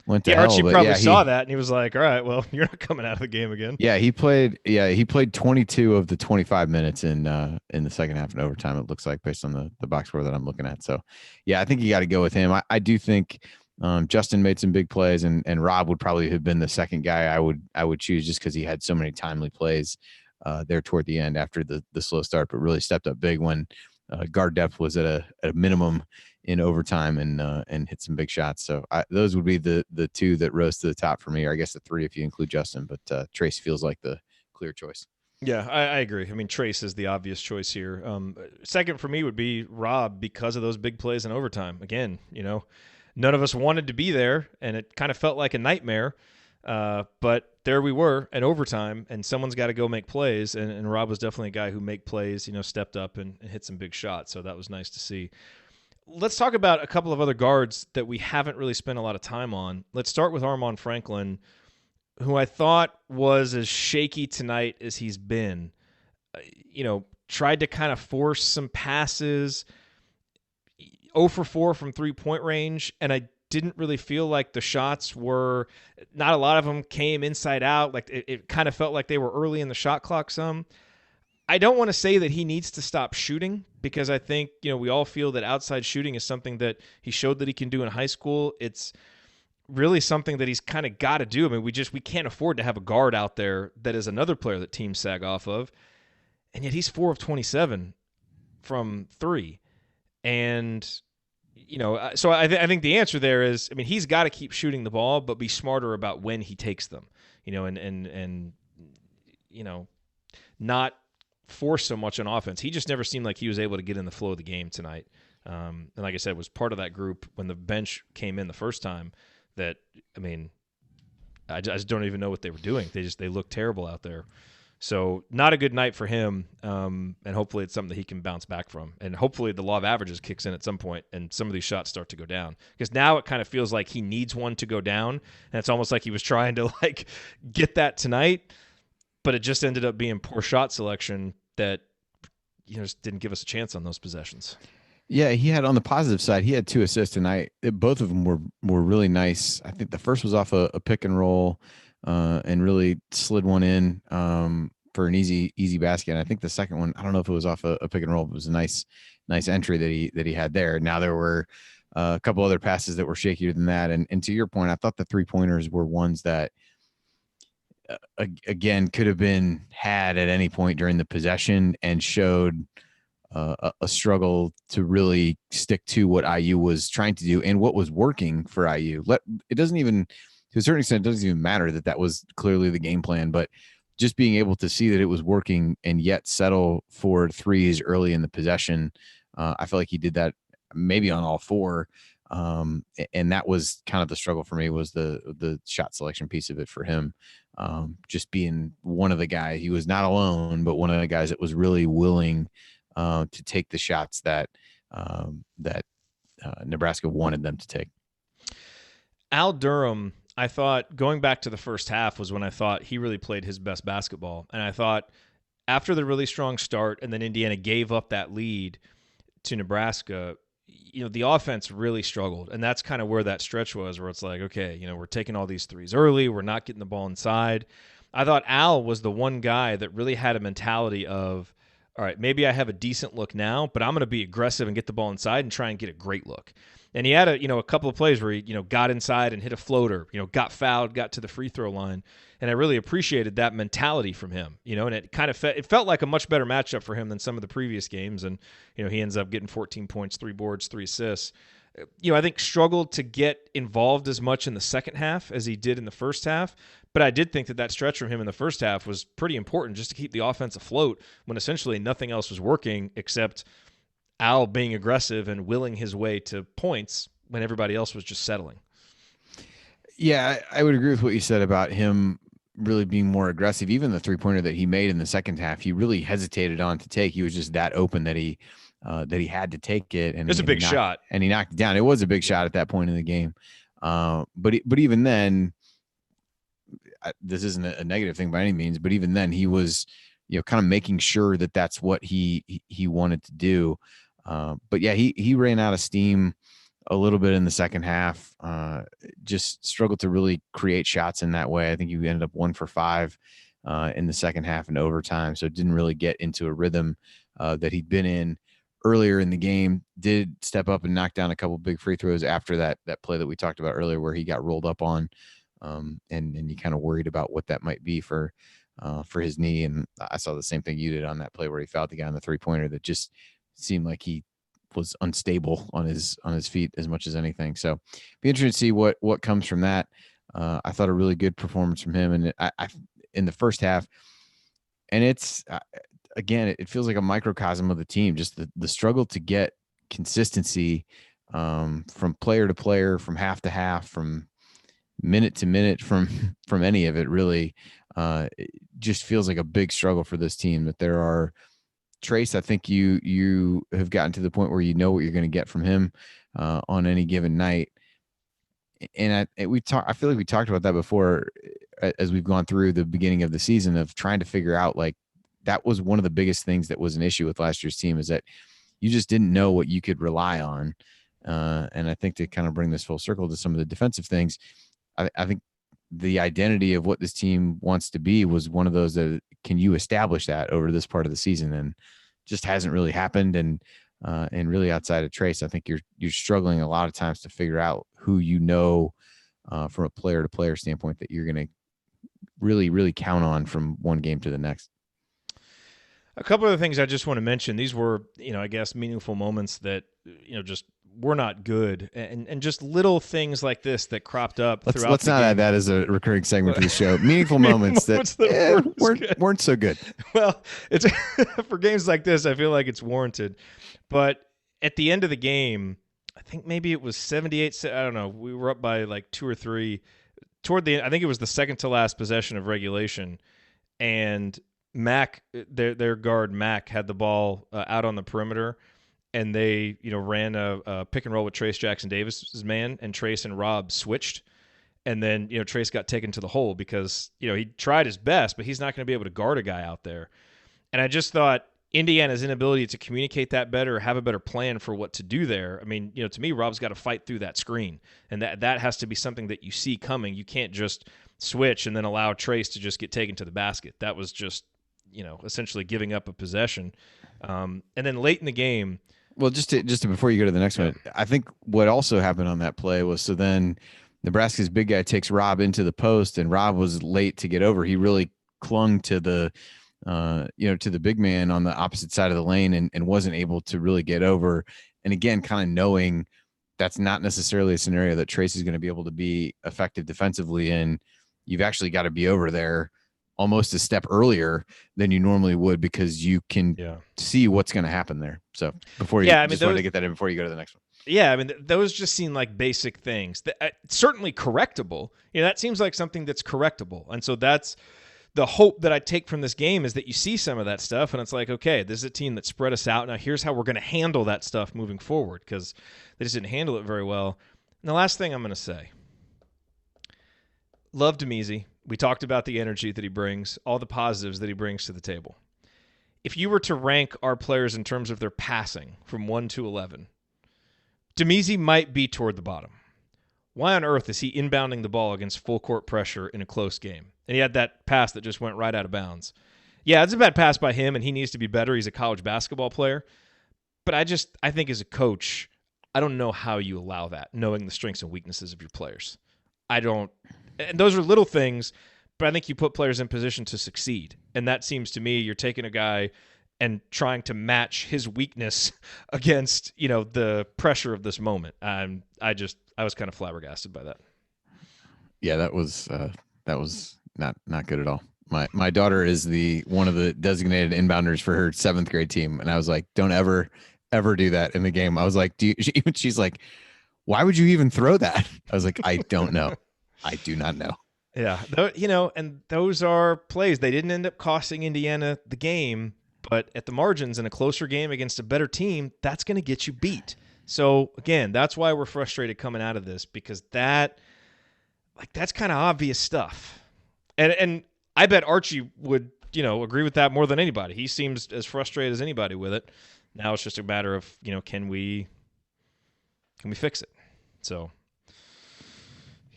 hell. Archie probably saw that, and he was like, "All right, well, you're not coming out of the game again." Yeah, he played 22 of the 25 minutes in the second half in overtime. It looks like, based on the box score that I'm looking at. So, yeah, I think you got to go with him. I do think. Justin made some big plays, and Rob would probably have been the second guy I would choose, just because he had so many timely plays there toward the end after the slow start, but really stepped up big when guard depth was at a minimum in overtime and hit some big shots. So those would be the 2 that rose to the top for me, or I guess the 3 if you include Justin. But Trayce feels like the clear choice. Yeah, I agree. Trayce is the obvious choice here. Second for me would be Rob, because of those big plays in overtime. Again, none of us wanted to be there, and it kind of felt like a nightmare. But there we were in overtime, and someone's got to go make plays. And Rob was definitely a guy who made plays, stepped up and hit some big shots. So that was nice to see. Let's talk about a couple of other guards that we haven't really spent a lot of time on. Let's start with Armand Franklin, who I thought was as shaky tonight as he's been. Tried to kind of force some passes. 0 for 4 from 3-point range, and I didn't really feel like the shots were – not a lot of them came inside out. Like it kind of felt like they were early in the shot clock some. I don't want to say that he needs to stop shooting, because I think, we all feel that outside shooting is something that he showed that he can do in high school. It's really something that he's kind of got to do. We can't afford to have a guard out there that is another player that teams sag off of, and yet he's 4 of 27 from 3. And, so I think the answer there is, he's got to keep shooting the ball, but be smarter about when he takes them, and not force so much on offense. He just never seemed like he was able to get in the flow of the game tonight. And like I said, was part of that group when the bench came in the first time that, I just don't even know what they were doing. They looked terrible out there. So not a good night for him, and hopefully it's something that he can bounce back from. And hopefully the law of averages kicks in at some point and some of these shots start to go down. Because now it kind of feels like he needs one to go down, and it's almost like he was trying to get that tonight, but it just ended up being poor shot selection that just didn't give us a chance on those possessions. Yeah, he had, on the positive side, he had 2 assists tonight. Both of them were really nice. I think the first was off a pick and roll. And really slid one in for an easy basket. And I think the second one, I don't know if it was off a pick and roll, but it was a nice entry that he had there. Now there were a couple other passes that were shakier than that. And to your point, I thought the 3-pointers were ones that, again, could have been had at any point during the possession and showed a struggle to really stick to what IU was trying to do and what was working for IU. It doesn't even, to a certain extent, it doesn't even matter that was clearly the game plan, but just being able to see that it was working and yet settle for threes early in the possession. I feel like he did that maybe on all four. And that was kind of the struggle for me, was the shot selection piece of it for him. Just being one of the guys, he was not alone, but one of the guys that was really willing to take the shots that Nebraska wanted them to take. Al Durham, I thought, going back to the first half, was when I thought he really played his best basketball. And I thought after the really strong start and then Indiana gave up that lead to Nebraska, the offense really struggled. And that's kind of where that stretch was, where it's like, okay, we're taking all these threes early. We're not getting the ball inside. I thought Al was the one guy that really had a mentality of, all right, maybe I have a decent look now, but I'm going to be aggressive and get the ball inside and try and get a great look. And he had a couple of plays where he, got inside and hit a floater, got fouled, got to the free throw line. And I really appreciated that mentality from him, and it kind of it felt like a much better matchup for him than some of the previous games. And, he ends up getting 14 points, 3 boards, 3 assists. I think struggled to get involved as much in the second half as he did in the first half. But I did think that stretch from him in the first half was pretty important just to keep the offense afloat when essentially nothing else was working except Al being aggressive and willing his way to points when everybody else was just settling. Yeah, I would agree with what you said about him really being more aggressive. Even the three-pointer that he made in the second half, he really hesitated on to take. He was just that open that he had to take it. And it's a big shot. And he knocked it down. It was a big shot at that point in the game. But even then, this isn't a negative thing by any means, but even then he was, kind of making sure that that's what he wanted to do. But yeah, he ran out of steam a little bit in the second half, just struggled to really create shots in that way. I think he ended up 1 for 5 in the second half in overtime. So didn't really get into a rhythm that he'd been in earlier in the game. Did step up and knock down a couple big free throws after that play that we talked about earlier where he got rolled up on. And you kind of worried about what that might be for his knee. And I saw the same thing you did on that play where he fouled the guy on the 3-pointer that just seemed like he was unstable on his feet as much as anything. So be interested to see what comes from that. I thought a really good performance from him. And I in the first half, and it's again, it feels like a microcosm of the team, just the struggle to get consistency from player to player, from half to half, from minute to minute, from any of it really. It just feels like a big struggle for this team. That there are Trayce, I think you have gotten to the point where you know what you're going to get from him on any given night. And I feel like we talked about that before as we've gone through the beginning of the season of trying to figure out, like, that was one of the biggest things that was an issue with last year's team, is that you just didn't know what you could rely on. And I think to kind of bring this full circle to some of the defensive things, I think the identity of what this team wants to be was one of those that, can you establish that over this part of the season? And just hasn't really happened. And really outside of Trayce, I think you're struggling a lot of times to figure out who, from a player to player standpoint, that you're going to really, really count on from one game to the next. A couple of things I just want to mention. These were, I guess, meaningful moments that, just were not good, and just little things like this that cropped up throughout. Let's not add that as a recurring segment to the show. Meaningful moments that weren't so good. Well, it's for games like this, I feel like it's warranted. But at the end of the game, I think maybe it was 78. I don't know. We were up by like 2 or 3 toward the end. I think it was the second to last possession of regulation, and Mac, their guard Mac, had the ball out on the perimeter. And they, ran a pick and roll with Trayce Jackson-Davis' man, and Trayce and Rob switched. And then, Trayce got taken to the hole because, he tried his best, but he's not going to be able to guard a guy out there. And I just thought Indiana's inability to communicate that better, or have a better plan for what to do there. I mean, to me, Rob's got to fight through that screen. And that has to be something that you see coming. You can't just switch and then allow Trayce to just get taken to the basket. That was just, essentially giving up a possession. And then late in the game, well, just to before you go to the next one, I think what also happened on that play was, so then Nebraska's big guy takes Rob into the post, and Rob was late to get over. He really clung to the to the big man on the opposite side of the lane and wasn't able to really get over. And again, kind of knowing that's not necessarily a scenario that Trayce is going to be able to be effective defensively in. You've actually got to be over there almost a step earlier than you normally would because you can see what's going to happen there. So before you wanted to get that in before you go to the next one. Yeah, I mean, those just seem like basic things. Certainly correctable. That seems like something that's correctable. And so that's the hope that I take from this game is that you see some of that stuff, and it's like, okay, this is a team that spread us out. Now here's how we're going to handle that stuff moving forward because they just didn't handle it very well. And the last thing I'm going to say, love Damezi. We talked about the energy that he brings, all the positives that he brings to the table. If you were to rank our players in terms of their passing from 1 to 11, Damezi might be toward the bottom. Why on earth is he inbounding the ball against full court pressure in a close game? And he had that pass that just went right out of bounds. Yeah, it's a bad pass by him, and he needs to be better. He's a college basketball player. But I think as a coach, I don't know how you allow that, knowing the strengths and weaknesses of your players. And those are little things, but I think you put players in position to succeed. And that seems to me you're taking a guy and trying to match his weakness against, the pressure of this moment. I was kind of flabbergasted by that. Yeah, that was not good at all. My daughter is one of the designated inbounders for her 7th grade team. And I was like, don't ever do that in the game. I was like, she's like, why would you even throw that? I was like, I don't know. I do not know. Yeah. And those are plays. They didn't end up costing Indiana the game, but at the margins in a closer game against a better team, that's going to get you beat. So again, that's why we're frustrated coming out of this because that's kind of obvious stuff. And I bet Archie would, agree with that more than anybody. He seems as frustrated as anybody with it. Now it's just a matter of, can we fix it? So,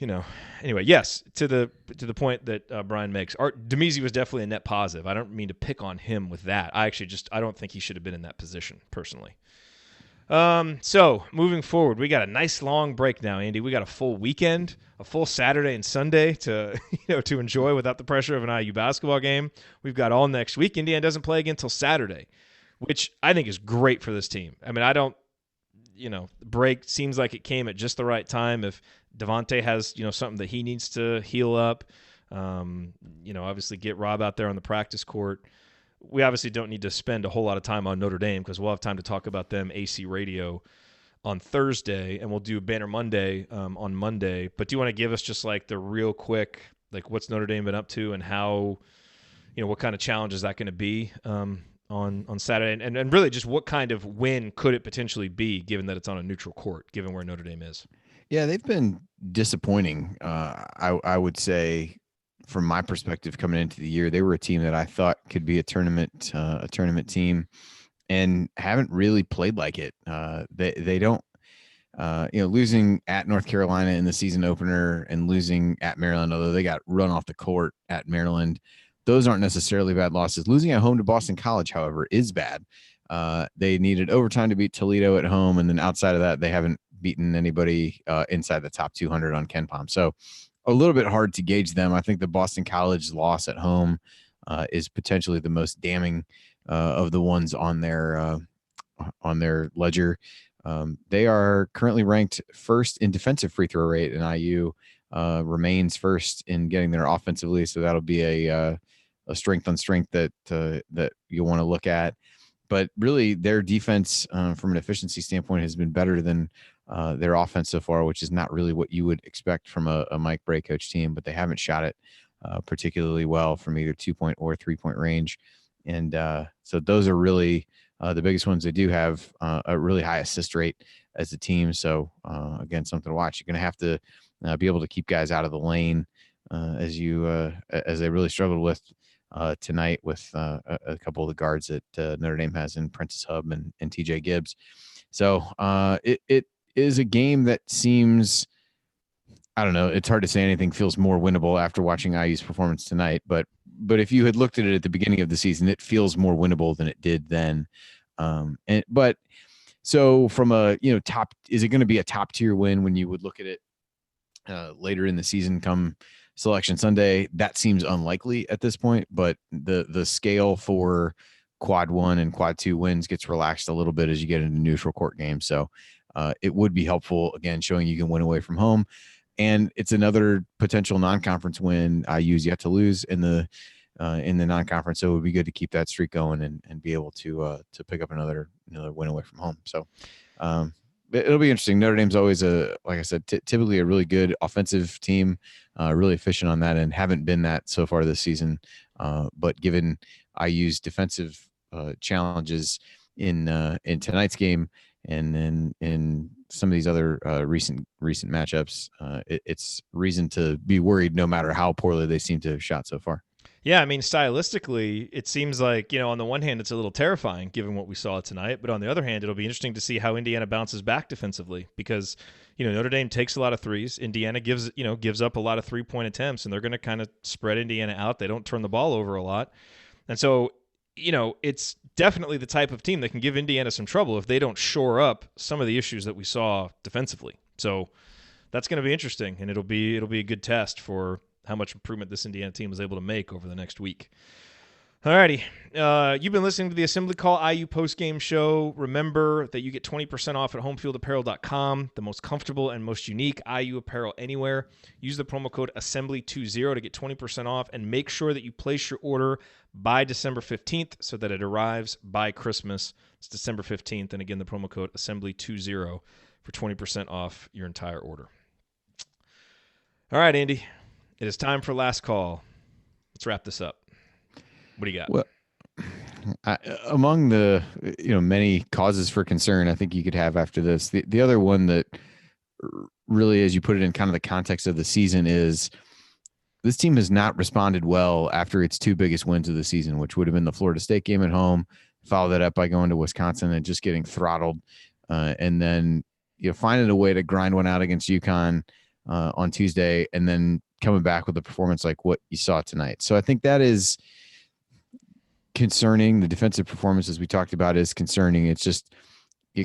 anyway, yes, to the point that Brian makes, Damezi was definitely a net positive. I don't mean to pick on him with that. I don't think he should have been in that position personally. So moving forward, we got a nice long break now, Andy. We got a full weekend, a full Saturday and Sunday to enjoy without the pressure of an IU basketball game. We've got all next week. Indiana doesn't play again until Saturday, which I think is great for this team. I mean, the break seems like it came at just the right time. If Devontae has, something that he needs to heal up, obviously get Rob out there on the practice court. We obviously don't need to spend a whole lot of time on Notre Dame because we'll have time to talk about them AC Radio on Thursday, and we'll do Banner Monday on Monday. But do you want to give us just like the real quick, like what's Notre Dame been up to and how, what kind of challenge is that going to be on Saturday? And really just what kind of win could it potentially be given that it's on a neutral court, given where Notre Dame is? Yeah, they've been disappointing. I would say, from my perspective, coming into the year, they were a team that I thought could be a tournament team, and haven't really played like it. They don't, losing at North Carolina in the season opener and losing at Maryland, although they got run off the court at Maryland, those aren't necessarily bad losses. Losing at home to Boston College, however, is bad. They needed overtime to beat Toledo at home, and then outside of that, they haven't beaten anybody inside the top 200 on KenPom. So a little bit hard to gauge them. I think the Boston College loss at home is potentially the most damning of the ones on their ledger. They are currently ranked first in defensive free throw rate, and IU remains first in getting there offensively. So that'll be a strength on strength that you'll want to look at. But really, their defense from an efficiency standpoint has been better than their offense so far, which is not really what you would expect from a Mike Bray coach team, but they haven't shot it particularly well from either 2-point or 3-point range. And so those are really the biggest ones. They do have a really high assist rate as a team. So again, something to watch. You're going to have to be able to keep guys out of the lane as they really struggled with tonight with a couple of the guards that Notre Dame has in Prentice Hub and TJ Gibbs. So it is a game that seems, I don't know, it's hard to say anything feels more winnable after watching IU's performance tonight, but if you had looked at it at the beginning of the season, it feels more winnable than it did then. But so from a, top, is it going to be a top tier win when you would look at it later in the season come Selection Sunday, that seems unlikely at this point, but the scale for quad 1 and quad 2 wins gets relaxed a little bit as you get into neutral court games. So it would be helpful, again, showing you can win away from home. And it's another potential non-conference win IU's yet to lose in the non-conference. So it would be good to keep that streak going and be able to pick up another win away from home. So it'll be interesting. Notre Dame's always like I said, typically a really good offensive team, really efficient on that, and haven't been that so far this season. But given IU's defensive challenges in tonight's game and then in some of these other recent matchups, it's reason to be worried no matter how poorly they seem to have shot so far. Yeah, I mean, stylistically, it seems like, on the one hand, it's a little terrifying given what we saw tonight. But on the other hand, it'll be interesting to see how Indiana bounces back defensively because, Notre Dame takes a lot of threes. Indiana gives up a lot of three-point attempts, and they're going to kind of spread Indiana out. They don't turn the ball over a lot. And so, it's definitely the type of team that can give Indiana some trouble if they don't shore up some of the issues that we saw defensively. So that's going to be interesting, and it'll be a good test for how much improvement this Indiana team was able to make over the next week. Alrighty. You've been listening to the Assembly Call IU postgame show. Remember that you get 20% off at homefieldapparel.com, the most comfortable and most unique IU apparel anywhere. Use the promo code assembly20 to get 20% off, and make sure that you place your order by December 15th so that it arrives by Christmas. It's December 15th, and again, the promo code assembly20 for 20% off your entire order. All right, Andy. It is time for last call. Let's wrap this up. What do you got? Well, among the many causes for concern I think you could have after this, the other one that really, as you put it in kind of the context of the season, is this team has not responded well after its two biggest wins of the season, which would have been the Florida State game at home, follow that up by going to Wisconsin and just getting throttled, and then finding a way to grind one out against UConn on Tuesday, and then coming back with a performance like what you saw tonight. So I think that is concerning. The defensive performance, as we talked about, is concerning. It's just,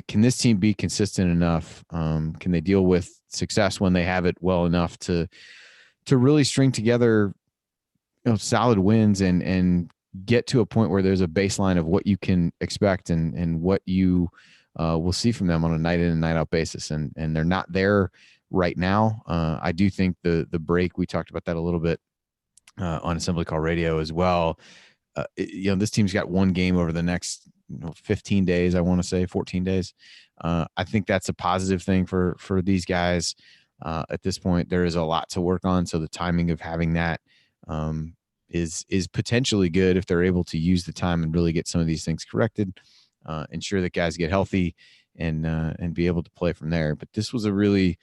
can this team be consistent enough? Can they deal with success when they have it well enough to really string together solid wins and get to a point where there's a baseline of what you can expect and what you will see from them on a night in and night out basis. And they're not there right now. I do think the break, we talked about that a little bit on Assembly Call Radio as well. This team's got one game over the next 15 days, I want to say 14 days. I think that's a positive thing for these guys. At this point, there is a lot to work on. So the timing of having that is potentially good if they're able to use the time and really get some of these things corrected, ensure that guys get healthy and be able to play from there. But this was a really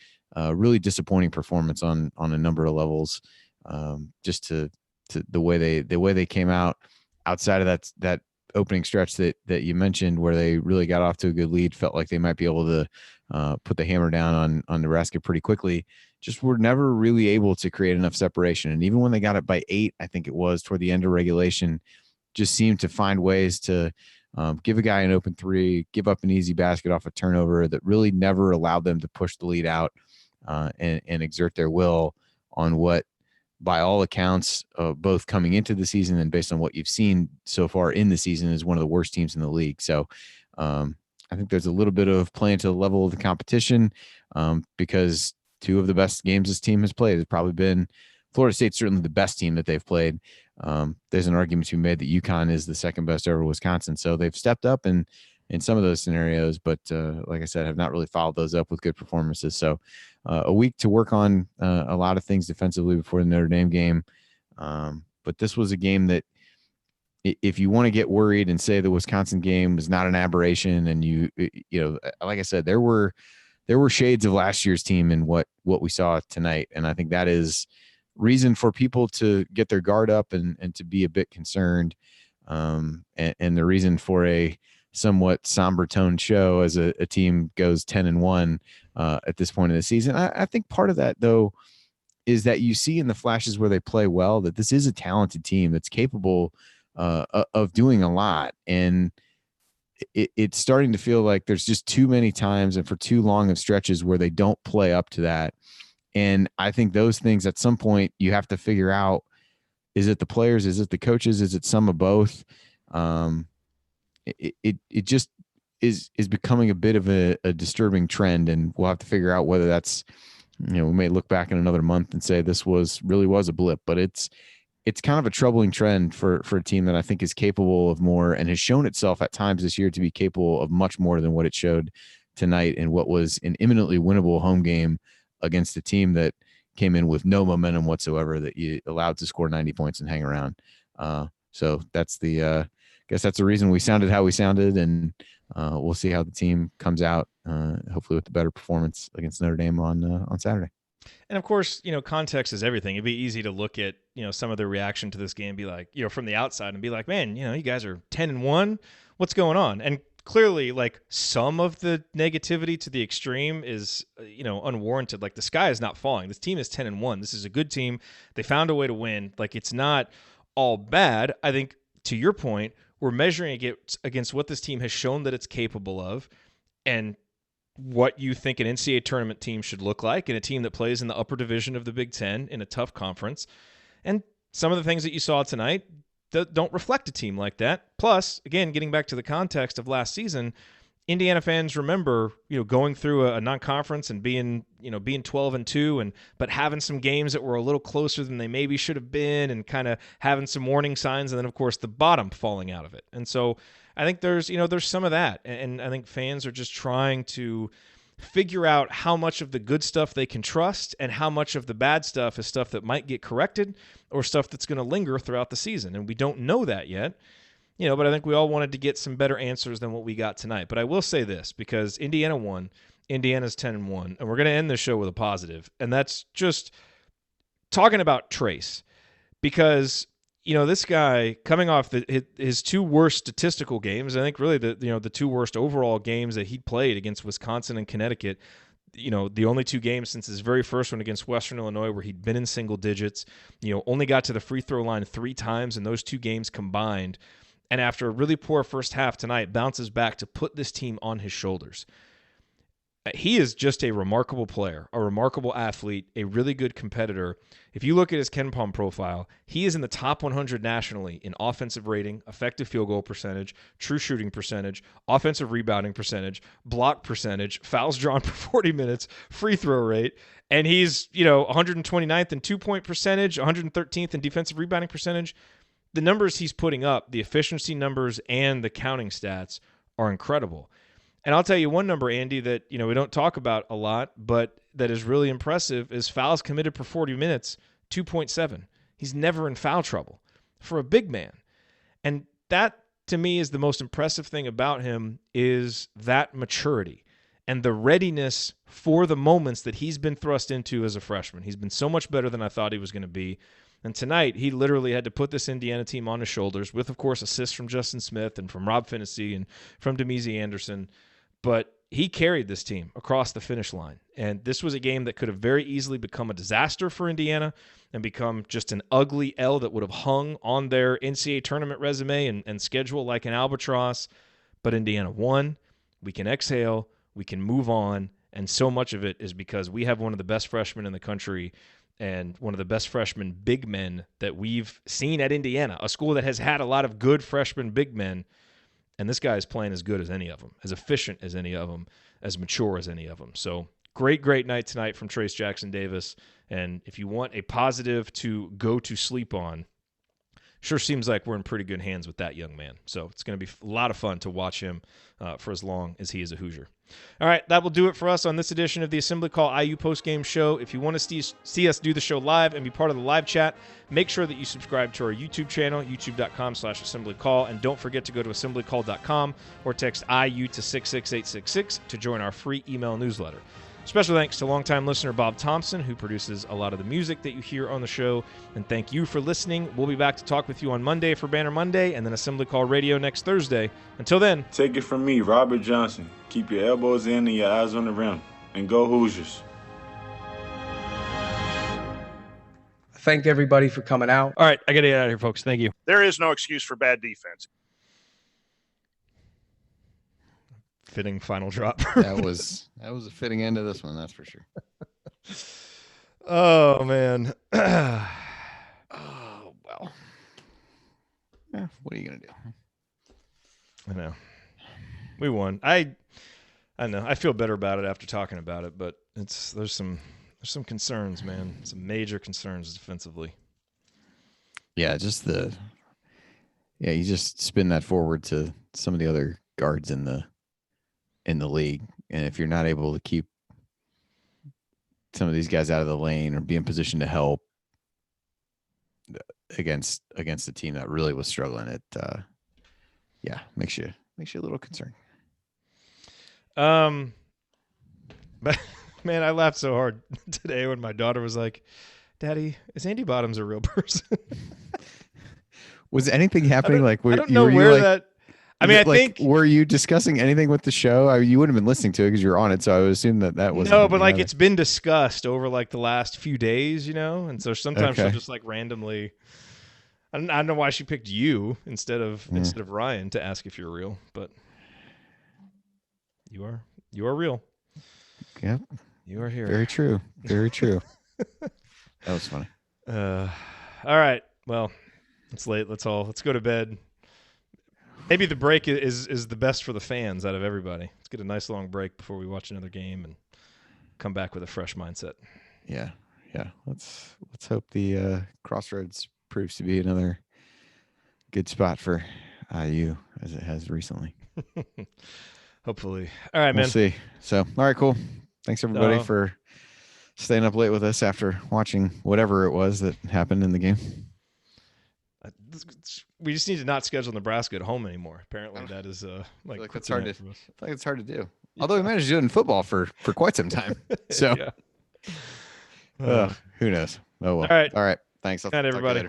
disappointing performance on a number of levels. Just to the way they came out outside of that opening stretch that you mentioned, where they really got off to a good lead, felt like they might be able to put the hammer down on Nebraska pretty quickly. Just were never really able to create enough separation. And even when they got it by 8, I think it was toward the end of regulation, just seemed to find ways to give a guy an open three, give up an easy basket off a turnover that really never allowed them to push the lead out and exert their will on what, by all accounts, both coming into the season and based on what you've seen so far in the season, is one of the worst teams in the league. So I think there's a little bit of playing to the level of the competition, because two of the best games this team has played has probably been Florida State's certainly the best team that they've played. There's an argument to be made that UConn is the second best over Wisconsin. So they've stepped up in some of those scenarios, but like I said, have not really followed those up with good performances. So a week to work on a lot of things defensively before the Notre Dame game. But this was a game that, if you want to get worried and say the Wisconsin game was not an aberration, and you like I said, there were shades of last year's team in what we saw tonight. And I think that is reason for people to get their guard up and to be a bit concerned. And the reason for a somewhat somber tone show as a team goes 10-1 at this point in the season. I think part of that, though, is that you see in the flashes where they play well that this is a talented team that's capable of doing a lot. And it's starting to feel like there's just too many times and for too long of stretches where they don't play up to that. And I think those things at some point you have to figure out, is it the players? Is it the coaches? Is it some of both? It just is becoming a bit of a disturbing trend, and we'll have to figure out whether that's, we may look back in another month and say this really was a blip, but it's kind of a troubling trend for a team that I think is capable of more and has shown itself at times this year to be capable of much more than what it showed tonight in what was an imminently winnable home game against a team that came in with no momentum whatsoever, that you allowed to score 90 points and hang around. So that's I guess that's the reason we sounded how we sounded, and we'll see how the team comes out, hopefully with the better performance against Notre Dame on Saturday. And of course, context is everything. It'd be easy to look at, some of the reaction to this game and be like, from the outside and be like, man, you guys are 10-1. What's going on? And clearly, like, some of the negativity to the extreme is, unwarranted. Like, the sky is not falling. This team is 10-1. This is a good team. They found a way to win. Like, it's not all bad. I think, to your point, we're measuring it against what this team has shown that it's capable of, and what you think an NCAA tournament team should look like, and a team that plays in the upper division of the Big Ten in a tough conference. And some of the things that you saw tonight don't reflect a team like that. Plus, again, getting back to the context of last season, Indiana fans remember, going through a non-conference and being 12-2, but having some games that were a little closer than they maybe should have been, and kind of having some warning signs, and then of course the bottom falling out of it. And so I think there's some of that, and I think fans are just trying to figure out how much of the good stuff they can trust and how much of the bad stuff is stuff that might get corrected or stuff that's going to linger throughout the season. And we don't know that yet, but I think we all wanted to get some better answers than what we got tonight. But I will say this, because Indiana won, Indiana's 10-1, and we're going to end the show with a positive, and that's just talking about Trayce, because this guy coming off his two worst statistical games, I think really the two worst overall games that he played against Wisconsin and Connecticut, the only two games since his very first one against Western Illinois where he'd been in single digits, only got to the free throw line 3 times in those 2 games combined. And after a really poor first half tonight, bounces back to put this team on his shoulders. He is just a remarkable player, a remarkable athlete, a really good competitor. If you look at his KenPom profile, he is in the top 100 nationally in offensive rating, effective field goal percentage, true shooting percentage, offensive rebounding percentage, block percentage, fouls drawn per 40 minutes, free throw rate. And he's, 129th in 2-point percentage, 113th in defensive rebounding percentage. The numbers he's putting up, the efficiency numbers and the counting stats, are incredible. And I'll tell you one number, Andy, that we don't talk about a lot, but that is really impressive, is fouls committed per 40 minutes, 2.7. He's never in foul trouble for a big man. And that, to me, is the most impressive thing about him, is that maturity and the readiness for the moments that he's been thrust into as a freshman. He's been so much better than I thought he was going to be. And tonight, he literally had to put this Indiana team on his shoulders with, of course, assists from Justin Smith and from Rob Phinisee and from Damezi Anderson. But he carried this team across the finish line. And this was a game that could have very easily become a disaster for Indiana and become just an ugly L that would have hung on their NCAA tournament resume and schedule like an albatross. But Indiana won. We can exhale. We can move on. And so much of it is because we have one of the best freshmen in the country and one of the best freshman big men that we've seen at Indiana, a school that has had a lot of good freshman big men. And this guy is playing as good as any of them, as efficient as any of them, as mature as any of them. So great night tonight from Trayce Jackson-Davis. And if you want a positive to go to sleep on, sure seems like we're in pretty good hands with that young man. So it's going to be a lot of fun to watch him for as long as he is a Hoosier. All right, that will do it for us on this edition of the Assembly Call IU Postgame Show. If you want to see us do the show live and be part of the live chat, make sure that you subscribe to our YouTube channel, youtube.com/assemblycall, and don't forget to go to assemblycall.com or text IU to 66866 to join our free email newsletter. Special thanks to longtime listener Bob Thompson, who produces a lot of the music that you hear on the show. And thank you for listening. We'll be back to talk with you on Monday for Banner Monday, and then Assembly Call Radio next Thursday. Until then, take it from me, Robert Johnson. Keep your elbows in and your eyes on the rim. And go Hoosiers. Thank everybody for coming out. All right, I got to get out of here, folks. Thank you. There is no excuse for bad defense. Fitting final drop. That was a fitting end to this one, that's for sure. Oh man. Oh well. Yeah, what are you gonna do? I know. We won. I know. I feel better about it after talking about it, but there's some concerns, man. Some major concerns defensively. Yeah, you just spin that forward to some of the other guards in the league, and if you're not able to keep some of these guys out of the lane or be in position to help against a team that really was struggling, it makes you a little concerned. But man, I laughed so hard today when my daughter was like, "Daddy, is Andy Bottoms a real person?" Was anything happening? I don't know where that. I mean, I think. Were you discussing anything with the show? You wouldn't have been listening to it because you're on it, so I would assume that was no. But like, it's been discussed over like the last few days, and so sometimes she'll just like randomly. I don't know why she picked you instead of Ryan to ask if you're real, but you are real. Yep, you are here. Very true. Very true. That was funny. All right. Well, it's late. Let's go to bed. Maybe the break is the best for the fans out of everybody. Let's get a nice long break before we watch another game and come back with a fresh mindset. Yeah. Let's hope the Crossroads proves to be another good spot for IU as it has recently. Hopefully. All right, man. We'll see. So, all right, cool. Thanks everybody for staying up late with us after watching whatever it was that happened in the game. We just need to not schedule Nebraska at home anymore. Apparently, that is like that's hard to. I feel like it's hard to do. Although we managed to do it in football for quite some time. So, yeah. Who knows? Oh well. All right. Thanks. Good night, everybody.